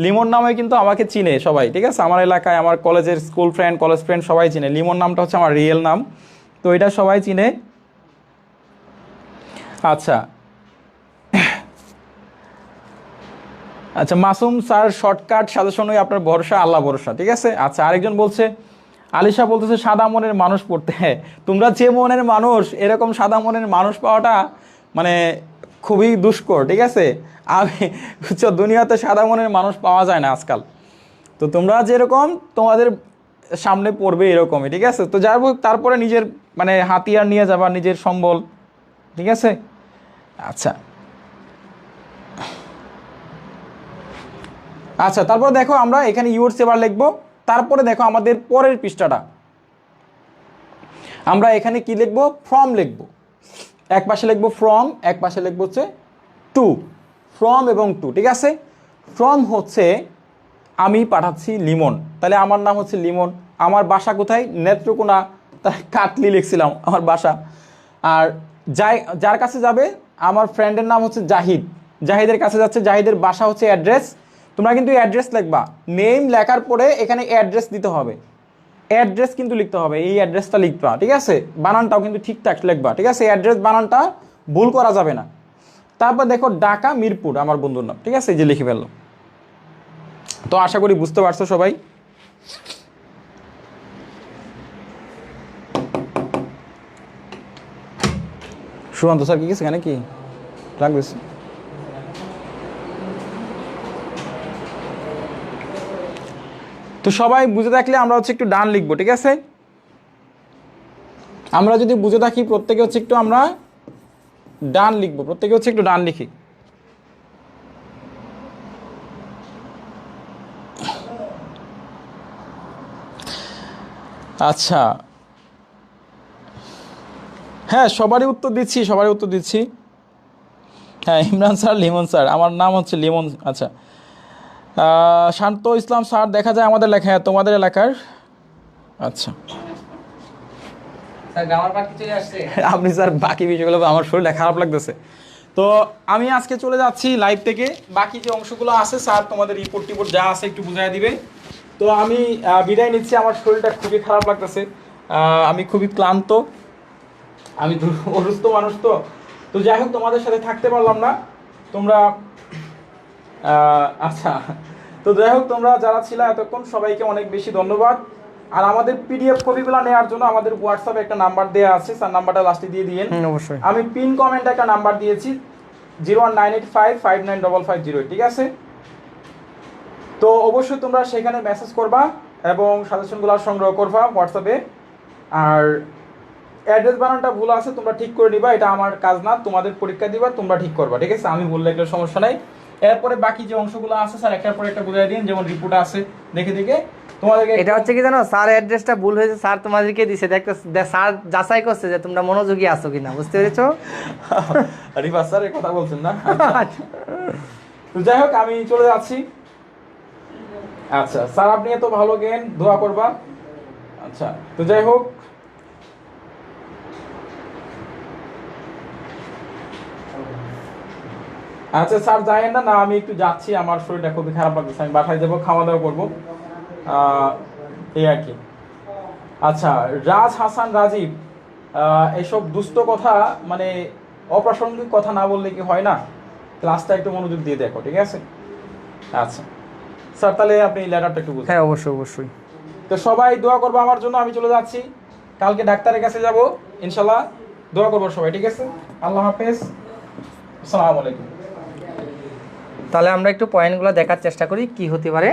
লিমন নামে কিন্তু আমাকে চিনে সবাই, ঠিক আছে? আমার এলাকায় আমার কলেজের স্কুল ফ্রেন্ড, কলেজ ফ্রেন্ড সবাই চিনে। লিমন নামটা হচ্ছে আমার রিয়েল নাম, তো এটা সবাই চিনে। আচ্ছা আচ্ছা, মাসুম স্যার শর্টকাট সাজেশনই আপনার ভরসা, আল্লাহ ভরসা, ঠিক আছে? আচ্ছা, আরেকজন বলছে, আলিশা বলতেছে সাদা মনের মানুষ পড়তে। হ্যাঁ, তোমরা যে মনের মানুষ, এরকম সাদা মনের মানুষ পাওয়াটা মানে খুবই দুষ্কর, ঠিক আছে? আমি বুঝছো, দুনিয়াতে সাদা মনের মানুষ পাওয়া যায় না আজকাল। তো তোমরা যেরকম তোমাদের সামনে পড়বে এরকমই, ঠিক আছে? তো যাই হোক, তারপরে নিজের মানে হাতিয়ার নিয়ে যাবা, নিজের সম্বল, ঠিক আছে? আচ্ছা আচ্ছা, তারপরে দেখো আমরা এখানে ইউর সেভার লিখবো। তারপরে দেখো আমাদের পরের পৃষ্ঠাটা, আমরা এখানে কি লিখবো? ফ্রম লিখবো। এক পাশে লিখবো ফ্রম, এক পাশে লিখবো হচ্ছে টু। ফ্রম এবং টু, ঠিক আছে? ফ্রম হচ্ছে আমি পাঠাচ্ছি লিমন, তাহলে আমার নাম হচ্ছে লিমন। আমার বাসা কোথায়? নেত্রকোনা, তাই কাটলি লিখছিলাম আমার বাসা। আর যার কাছে যাবে, আমার ফ্রেন্ডের নাম হচ্ছে জাহিদ, জাহিদের কাছে যাচ্ছে, জাহিদের বাসা হচ্ছে অ্যাড্রেস। তোমরা কিন্তু অ্যাড্রেস লিখবা, নেম লেখার পরে এখানে অ্যাড্রেস দিতে হবে, অ্যাড্রেস কিন্তু লিখতে হবে, এই অ্যাড্রেসটা লিখবা, ঠিক আছে? বানানটাও কিন্তু ঠিকঠাক লিখবা, ঠিক আছে? অ্যাড্রেস বানানটা ভুল করা যাবে না। তারপর দেখো ঢাকা মিরপুর আমার বন্ধুর নাম, ঠিক আছে? এই যে লিখে ফেললো। তো আশা করি বুঝতে পারছো সবাই। সুশান্ত স্যার কি গেছে এখানে, কি লাগতেছে? তো সবাই বুঝে থাকলে আমরা হচ্ছে একটু ডান লিখবো, ঠিক আছে? আমরা যদি বুঝে থাকি প্রত্যেকে হচ্ছে একটু আমরা ডান লিখবো, প্রত্যেকে হচ্ছে একটু ডান লিখি। আচ্ছা, হ্যাঁ সবারই উত্তর দিচ্ছি, সবারই উত্তর দিচ্ছি। হ্যাঁ, ইমরান স্যার, লিমন স্যার, আমার নাম হচ্ছে লিমন। আচ্ছা, শান্ত ইসলাম স্যার, দেখা যায় আমাদের লেখা, তোমাদের এলাকার। আচ্ছা, আপনি স্যার বাকি বিষয়গুলো, আমার শরীরটা খারাপ লাগতেছে। তো আমি আজকে চলে যাচ্ছি লাইভ থেকে, বাকি যে অংশগুলো আছে স্যার তোমাদের রিপোর্ট টিপোর্ট যা আছে একটু বুঝাই দিবে। তো আমি বিদায় নিচ্ছি, আমার শরীরটা খুবই খারাপ লাগতেছে, আমি খুবই ক্লান্ত, আমি অসুস্থ মানুষ। তো তো যাই হোক, তোমাদের সাথে থাকতে পারলাম না তোমরা। আচ্ছা, তো যাই হোক, তোমরা যারা ছিল এতক্ষণ সবাইকে অনেক বেশি ধন্যবাদ। আর আমাদের পিডিএফ কপিগুলো নেওয়ার জন্য আমাদের হোয়াটসঅ্যাপে একটা নাম্বার দেওয়া আছে, স্যার নাম্বারটা লাস্টে দিয়ে দিয়েন। অবশ্যই আমি পিন কমেন্টে একটা নাম্বার দিয়েছি, 01985595508, ঠিক আছে? তো অবশ্যই তোমরা সেখানে মেসেজ করবা এবং সাজেশনগুলো সংগ্রহ করবা হোয়াটসঅ্যাপে। আর অ্যাড্রেস বানানটা ভুল আছে, তোমরা ঠিক করে নিবা, এটা আমার কাজ না, তোমাদের পরীক্ষা দিবা, তোমরা ঠিক করবা, ঠিক আছে? আমি বললে একটা সমস্যা নাই। এরপরে বাকি যে অংশগুলো আছে স্যার একটার পর একটা বুঝাই দিন, যেমন রিপোর্ট আছে দেখে দেখে তোমাদেরকে। এটা হচ্ছে কি জানো, স্যার অ্যাড্রেসটা ভুল হয়েছে, স্যার তোমাদেরকে দিছে, দেখতে স্যার যাচাই করছে যে তোমরা মনোযোগী আছো কিনা, বুঝতে পেরেছো? রিফাত স্যার এই কথা বলছেন না? তো যাই হোক, আমি চলে যাচ্ছি। আচ্ছা স্যার, আপনি এত ভালো জ্ঞান, দোয়া করবা। আচ্ছা, তো যাই হোক, আচ্ছা স্যার যাইয়েন না, না আমি একটু যাচ্ছি, আমার শরীরটা খুবই খারাপ লাগছে, আমি বাসায় যাবো, খাওয়া দাওয়া করবো, এই আর কি। আচ্ছা, রাজ হাসান রাজীব, এসব দুস্থ কথা মানে অপ্রাসঙ্গিক কথা না বললে কি হয় না? ক্লাসটা একটু মনোযোগ দিয়ে দেখো, ঠিক আছে? আচ্ছা স্যার, তাহলে আপনি লেটারটা একটু বুঝুন। হ্যাঁ অবশ্যই অবশ্যই। তো সবাই দোয়া করবো আমার জন্য, আমি চলে যাচ্ছি, কালকে ডাক্তারের কাছে যাব ইনশাল্লাহ, দোয়া করবো সবাই, ঠিক আছে? আল্লাহ হাফেজ, আসসালামু আলাইকুম। তাহলে আমরা একটু পয়েন্টগুলো দেখার চেষ্টা করি কি হতে পারে।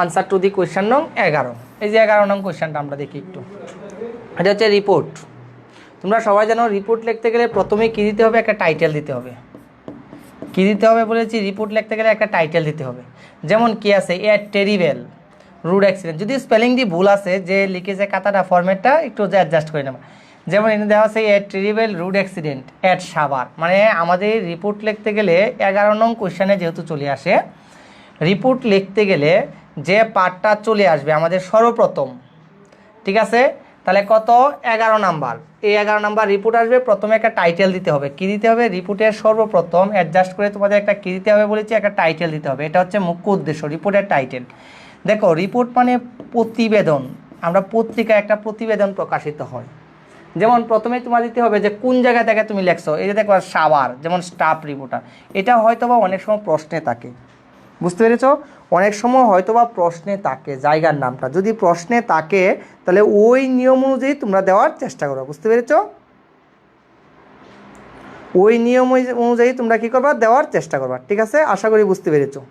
আনসার টু দি কোয়েশ্চেন নং 11, এই যে 11 নং কোয়েশ্চেনটা আমরা দেখি একটু। এটা হচ্ছে রিপোর্ট। তোমরা সবাই জানো রিপোর্ট লিখতে গেলে প্রথমে কী দিতে হবে? একটা টাইটেল দিতে হবে। কী দিতে হবে বলেছি? রিপোর্ট লিখতে গেলে একটা টাইটেল দিতে হবে। যেমন কি আছে, এ টেরিবেল রুড অ্যাক্সিডেন্ট, যদি স্পেলিং দিয়ে ভুল আছে, যে লিখেছে খাতাটা ফরম্যাটটা একটু অ্যাডজাস্ট করে নেবা। যেমন এনে দেওয়া আছে a terrible road accident at Savar, মানে আমাদের রিপোর্ট লিখতে গেলে 11 নং কোয়েশ্চেনে যেহেতু চলে আসে, রিপোর্ট লিখতে গেলে যে পার্টটা চলে আসবে আমাদের সর্বপ্রথম, ঠিক আছে, তাহলে কত 11 নাম্বার। এই 11 নাম্বার রিপোর্ট আসবে। প্রথমে একটা টাইটেল দিতে হবে। কি দিতে হবে? রিপোর্টের সর্বপ্রথম অ্যাডজাস্ট করে তোমাদের একটা কি দিতে হবে বলেছি, একটা টাইটেল দিতে হবে। এটা হচ্ছে মুখ্য উদ্দেশ্য, রিপোর্টের টাইটেল। দেখো রিপোর্ট মানে প্রতিবেদন। আমরা পত্রিকায় একটা প্রতিবেদন প্রকাশিত হয়। যেমন প্রথমে তোমার দিতে হবে যে কোন জায়গা থেকে তুমি লেখছো। এই যে দেখো সাভার, যেমন স্টাফ রিপোর্টার, এটা হয়তো বা অনেক সময় প্রশ্নে থাকে। বুঝতে পেরেছ? অনেক সময় হয়তো বা প্রশ্নে থাকে জায়গার নামটা। যদি প্রশ্নে থাকে তাহলে ওই নিয়ম অনুযায়ী তোমরা দেওয়ার চেষ্টা করো। বুঝতে পেরেছ? ওই নিয়ম অনুযায়ী তোমরা কী করবা? দেওয়ার চেষ্টা করবা। ঠিক আছে, আশা করি বুঝতে পেরেছো।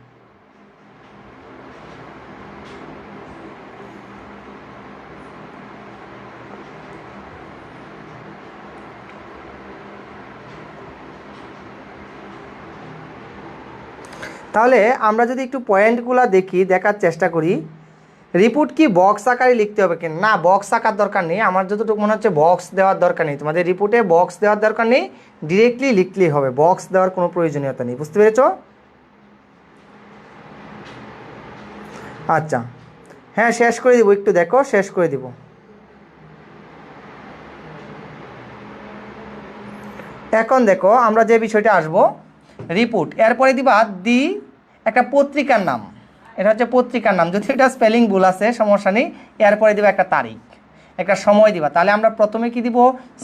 তাহলে আমরা যদি একটু পয়েন্টগুলো দেখি, দেখার চেষ্টা করি। রিপোর্ট কি বক্স আকারে লিখতে হবে কিনা? না, বক্স আকার দরকার নেই। আমার যতটুকু মনে হচ্ছে বক্স দেওয়ার দরকার নেই। তোমাদের রিপোর্টে বক্স দেওয়ার দরকার নেই, ডিরেক্টলি লিখলেই হবে। বক্স দেওয়ার কোনো প্রয়োজনীয়তা নেই। বুঝতে পেরেছ? আচ্ছা, হ্যাঁ শেষ করে দিব, একটু দেখো শেষ করে দিব। এখন দেখো আমরা যে বিষয়টা আসবো, রিপোর্ট, এরপরে দিবা দি একটা পত্রিকার নাম। এটা হচ্ছে পত্রিকার নাম। যদি এটা স্পেলিং ভুল আছে সমস্যা নেই। এরপরে দিবা একটা তারিখ, একটা সময় দিবা। তাহলে আমরা প্রথমে কি দিব?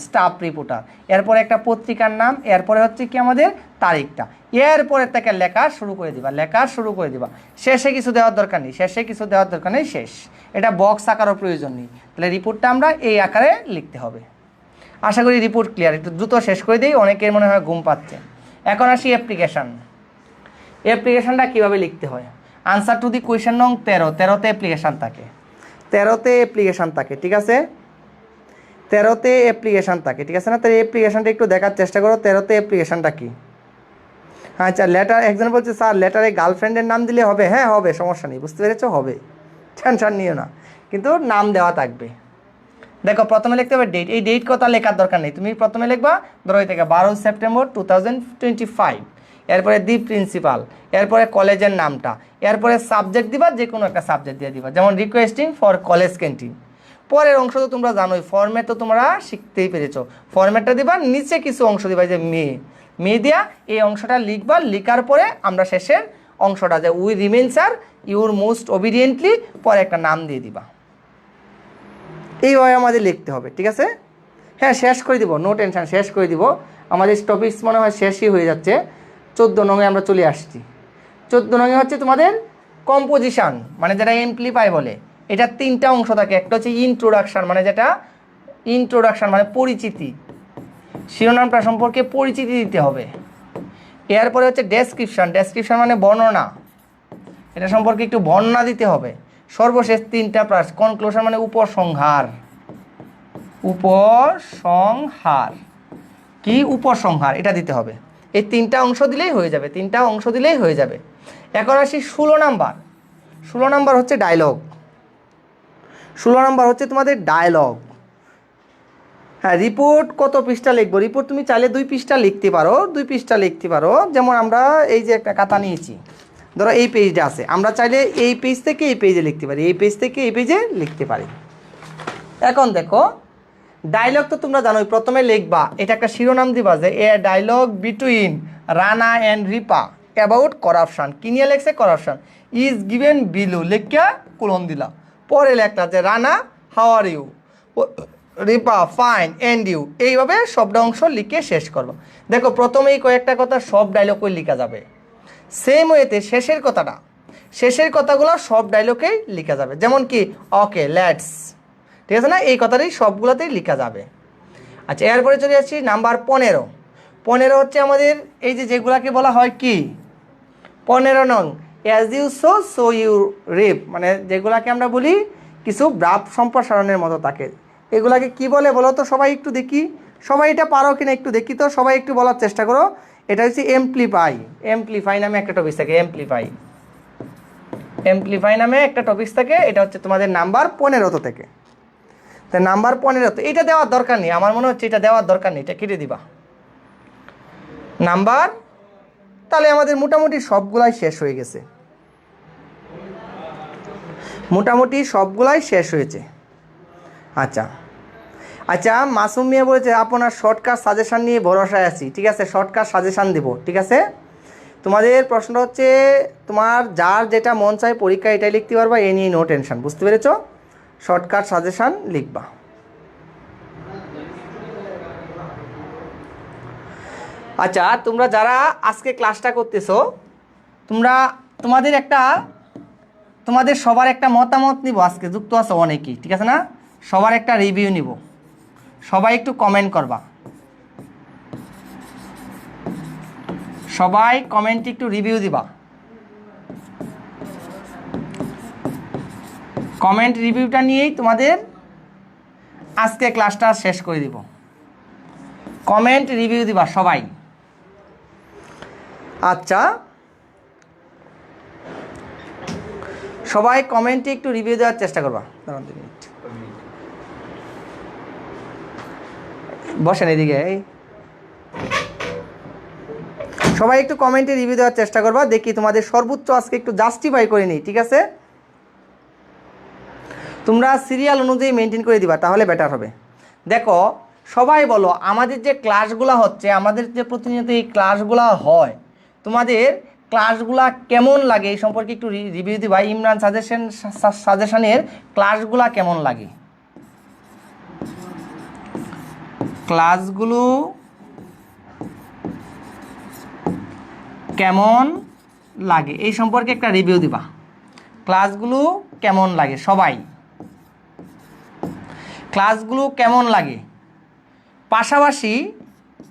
স্টাফ রিপোর্টার, এরপরে একটা পত্রিকার নাম, এরপরে হচ্ছে কি আমাদের তারিখটা। এরপরে থেকে লেখা শুরু করে দিবা, লেখা শুরু করে দিবা। শেষে কিছু দেওয়ার দরকার নেই, শেষে কিছু দেওয়ার দরকার নেই, শেষ। এটা বক্স আকারও প্রয়োজন নেই। তাহলে রিপোর্টটা আমরা এই আকারে লিখতে হবে। আশা করি রিপোর্ট ক্লিয়ার। একটু দ্রুত শেষ করে দিই, অনেকের মনে হয় ঘুম পাচ্ছে। এখন আসি অ্যাপ্লিকেশান। অ্যাপ্লিকেশানটা কীভাবে লিখতে হয়? আনসার টু দি কোয়েশ্চেন নং 13। 13তে অ্যাপ্লিকেশান থাকে, 13তে অ্যাপ্লিকেশান থাকে। ঠিক আছে, 13তে অ্যাপ্লিকেশান থাকে। ঠিক আছে না? তাহলে অ্যাপ্লিকেশানটা একটু দেখার চেষ্টা করো। 13তে অ্যাপ্লিকেশানটা কি? আচ্ছা, লেটার। একজন বলছে স্যার লেটারে গার্লফ্রেন্ডের নাম দিলে হবে। হ্যাঁ হবে, সমস্যা নেই। বুঝতে পেরেছো? হবে, টেনশন নিও না, কিন্তু নাম দেওয়া থাকবে। দেখো প্রথমে লিখতে হবে ডেট। এই ডেট কথা লেখার দরকার নেই। তুমি প্রথমে লিখবা ধরো এই থেকে 12 সেপ্টেম্বর 2025। এরপরে দি প্রিন্সিপাল, এরপরে কলেজের নামটা, এরপরে সাবজেক্ট দিবা, যে কোনো একটা সাবজেক্ট দিয়ে দিবা। যেমন রিকোয়েস্টিং ফর কলেজ ক্যান্টিন। পরের অংশ তো তোমরা জানোই, ফর্মেট তো তোমরা শিখতেই পেরেছো। ফর্মেটটা দিবা, নিচে কিছু অংশ দিবা, যে মেয়ে দিয়া এই অংশটা লিখবা। লিখার পরে আমরা শেষের অংশটা যে we remain sir your most obediently, পরে একটা নাম দিয়ে দিবা। এইভাবে আমাদের লিখতে হবে। ঠিক আছে, হ্যাঁ শেষ করে দিব, নো টেনশন, শেষ করে দিব। আমাদের টপিকস মনে হয় শেষই হয়ে যাচ্ছে। 14 নঙে আমরা চলে আসছি। 14 নঙে হচ্ছে তোমাদের কম্পোজিশান, মানে যেটা এমপ্লিফাই বলে। এটা 3টা অংশ থাকে। একটা হচ্ছে ইন্ট্রোডাকশান, মানে যেটা ইন্ট্রোডাকশান মানে পরিচিতি, শিরোনামটা সম্পর্কে পরিচিতি দিতে হবে। এরপরে হচ্ছে ডেসক্রিপশান। ডেসক্রিপশান মানে বর্ণনা, এটা সম্পর্কে একটু বর্ণনা দিতে হবে। সর্বশেষ 3টা প্লাস কনক্লুশন মানে উপসংহার। উপসংহার কি? উপসংহার, এটা দিতে হবে। এই 3টা অংশ দিলেই হয়ে যাবে, 3টা অংশ দিলেই হয়ে যাবে। এখন আসি 16 নাম্বার। 16 নাম্বার হচ্ছে ডায়লগ। 16 নাম্বার হচ্ছে তোমাদের ডায়লগ। হ্যাঁ, রিপোর্ট কত পৃষ্ঠা লিখবো? রিপোর্ট তুমি চাইলে 2 পৃষ্ঠা লিখতে পারো, 2 পৃষ্ঠা লিখতে পারো। যেমন আমরা এই যে একটা খাতা নিয়েছি, ধরো এই পেজটা আছে, আমরা চাইলে এই পেজ থেকে এই পেজে লিখতে পারি, এই পেজ থেকে এই পেজে লিখতে পারি। এখন দেখো ডায়লগ তো তোমরা জানোই, প্রথমে লিখবা, এটা একটা শিরোনাম দিবা যে a dialogue between Rana and Ripa about corruption. কি নিয়ে লেখছে? করাপশান। ইজ গিভেন বিলো, লেখা কোলন দিলা। পরে লেখলা যে Rana how are you, Ripa fine, and you. এইভাবে সবটা অংশ লিখে শেষ করবো। দেখো প্রথমেই কয়েকটা কথা সব ডায়লগ করে লেখা যাবে। সেম ওয়েতে শেষের কথাটা, শেষের কথাগুলো সব ডায়লগেই লেখা যাবে। যেমন কি ওকে লেটস, ঠিক আছে না? এই কথাটাই সবগুলোতেই লেখা যাবে। আচ্ছা, এরপরে চলে যাচ্ছি নাম্বার 15। 15 হচ্ছে আমাদের এই যে যেগুলাকে বলা হয় কি 15 নং, as you sow you reap, মানে যেগুলাকে আমরা বলি কিছু ব্রাপ সম্প্রসারণের মতো থাকে। এগুলাকে কি বলে বলো তো সবাই? একটু দেখি, সবাই এটা পারো কিনা একটু দেখি তো, সবাই একটু বলার চেষ্টা করো। এটা হচ্ছে এমপ্লিফাই। এমপ্লিফাই নামে একটা টপিক থাকে, এমপ্লিফাই। এমপ্লিফাই নামে একটা টপিক থাকে। এটা হচ্ছে তোমাদের নাম্বার 15 থেকে। তাই নাম্বার 15 তো এটা দেওয়ার দরকার নেই, আমার মনে হচ্ছে এটা দেওয়ার দরকার নেই, এটা কেটে দিবা নাম্বার। তাহলে আমাদের মোটামুটি সবগুলাই শেষ হয়ে গেছে, মোটামুটি সবগুলাই শেষ হয়েছে। আচ্ছা, আচ্ছা, মাসুম মিয়া বলেছে আপনার শর্টকাট সাজেশান নিয়ে ভরসায় আছি। ঠিক আছে, শর্টকাট সাজেশান দেবো। ঠিক আছে, তোমাদের প্রশ্নটা হচ্ছে তোমার যার যেটা মন চায় পরীক্ষা এটাই লিখতে পারবা, এ নিয়ে নো টেনশন। বুঝতে পেরেছো? শর্টকাট সাজেশান লিখবা। আচ্ছা, তোমরা যারা আজকে ক্লাসটা করতেছো, তোমাদের সবার একটা মতামত নিব। আজকে যুক্ত আছো অনেকেই, ঠিক আছে না? সবার একটা রিভিউ নিব। সবাই একটু কমেন্ট করবা, সবাই কমেন্টে একটু রিভিউ দিবা। কমেন্ট রিভিউটা নিয়েই তোমাদের আজকে ক্লাসটা শেষ করে দিব। কমেন্ট রিভিউ দিবা সবাই। আচ্ছা, সবাই কমেন্টে একটু রিভিউ দেওয়ার চেষ্টা করবা। দাঁড়ান 2 মিনিট, বসেন এদিকে। সবাই একটু কমেন্টে রিভিউ দেওয়ার চেষ্টা করবা, দেখি তোমাদের সর্বোচ্চ আজকে একটু জাস্টিফাই করে নিই। ঠিক আছে, তোমরা সিরিয়াল অনুযায়ী মেনটেন করে দিবা, তাহলে বেটার হবে। দেখো, সবাই বলো আমাদের যে ক্লাসগুলো হচ্ছে, আমাদের যে প্রতিনিয়ত এই ক্লাসগুলো হয়, তোমাদের ক্লাসগুলা কেমন লাগে এই সম্পর্কে একটু রিভিউ দিবা। ইমরান সাজেশনের ক্লাসগুলা কেমন লাগে, ক্লাসগুলো কেমন লাগে এই সম্পর্কে একটা রিভিউ দিবা। ক্লাসগুলো কেমন লাগে, সবাই ক্লাসগুলো কেমন লাগে। পাশাপাশি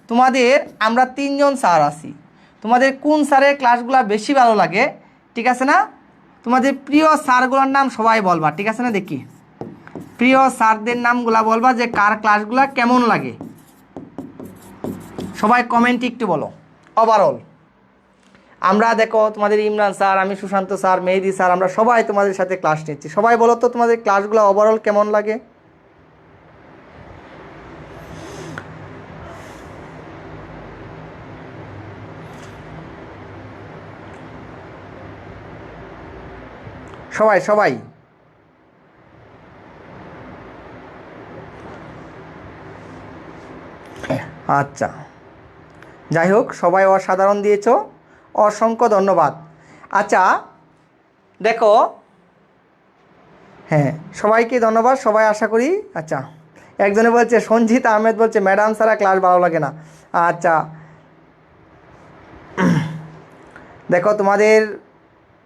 তোমাদের আমরা 3 জন স্যার আছি, তোমাদের কোন স্যারের ক্লাসগুলো বেশি ভালো লাগে, ঠিক আছে না? তোমাদের প্রিয় স্যারগুলোর নাম সবাই বলবা, ঠিক আছে না? দেখি প্রিয় স্যারদের নামগুলো বলবা, যে কার ক্লাসগুলো কেমন লাগে। সবাই কমেন্টে একটু বলো। ওভারঅল আমরা দেখো, তোমাদের ইমরান স্যার, আমি সুশান্ত স্যার, মেহেদি স্যার, আমরা সবাই তোমাদের সাথে ক্লাস নিচ্ছি। সবাই বলো তো তোমাদের ক্লাসগুলো ওভারঅল কেমন লাগে। সবাই সবাই আচ্ছা, যাই হোক, সবাই অসাধারণ দিয়েছো, অসংখ্য ধন্যবাদ। আচ্ছা দেখো, হ্যাঁ সবাইকে ধন্যবাদ, সবাই আশা করি। আচ্ছা, একজনে বলছে, সঞ্জিত আহমেদ বলছে ম্যাডাম ছাড়া ক্লাস ভালো লাগে না। আচ্ছা দেখো, তোমাদের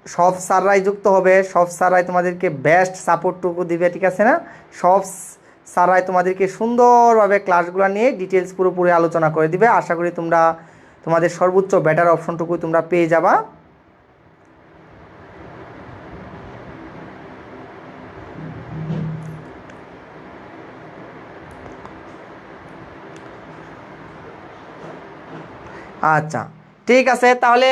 সব স্যাররাই যুক্ত হবে, সব স্যাররাই তোমাদেরকে বেস্ট সাপোর্টটুকু দিবে, ঠিক আছে না? সব স্যাররাই তোমাদেরকে সুন্দরভাবে ক্লাসগুলো নিয়ে ডিটেলস পুরোপুরি আলোচনা করে দিবে। আশা করি তোমরা তোমাদের সর্বোচ্চ বেটার অপশনটুকু তোমরা পেয়ে যাবা। আচ্ছা ঠিক আছে, তাহলে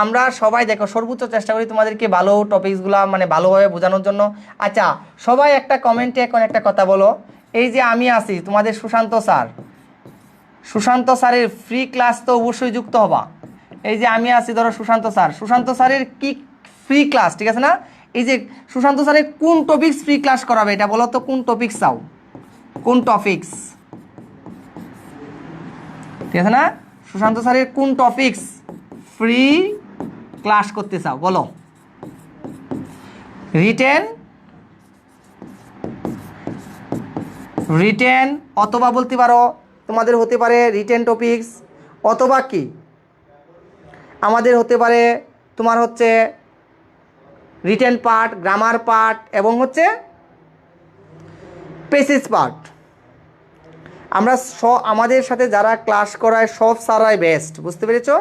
আমরা সবাই দেখো সর্বোচ্চ চেষ্টা করি তোমাদেরকে ভালো টপিকসগুলো মানে ভালোভাবে বোঝানোর জন্য। আচ্ছা, সবাই একটা কমেন্টে এখন একটা কথা বলো, এই যে আমি আছি তোমাদের সুশান্ত স্যার, সুশান্ত স্যারের ফ্রি ক্লাস তো অবশ্যই যুক্ত হবা। এই যে আমি আছি, ধরো সুশান্ত স্যার, সুশান্ত স্যারের কি ফ্রি ক্লাস, ঠিক আছে না? এই যে সুশান্ত স্যারের কোন টপিকস ফ্রি ক্লাস করাবে, এটা বলো তো, কোন টপিকস চাও, কোন টপিকস, ঠিক আছে না? সুশান্ত স্যারের কোন টপিকস ফ্রি ক্লাস করতে চাও বলো। রিটেন অথবা বলতে পারো তোমাদের হতে পারে রিটেন টপিকস, অথবা কি আমাদের হতে পারে তোমার হচ্ছে রিটেন পার্ট, গ্রামার পার্ট এবং হচ্ছে পেসেজ পার্ট। আমরা আমাদের সাথে যারা ক্লাস করায় সব স্যাররাই বেস্ট, বুঝতে পেরেছো?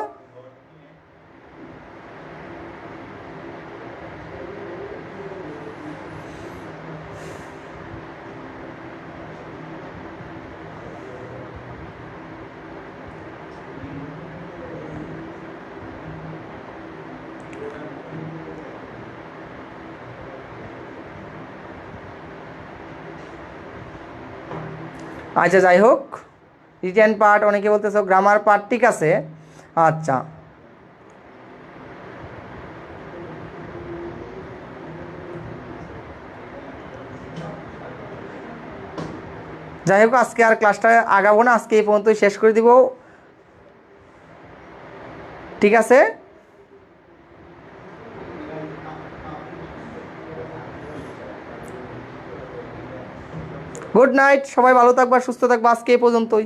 আচ্ছা যাই হোক, রিটেন পার্ট অনেকে বলতেছো, গ্রামার পার্ট, ঠিক আছে। আচ্ছা যাই হোক, আজকে আর ক্লাসটা আগাবো না, আজকে এই পর্যন্তই শেষ করে দিব। ঠিক আছে, গুড নাইট, সবাই ভালো থাকবা, সুস্থ থাকবা, আজকে এই পর্যন্তই।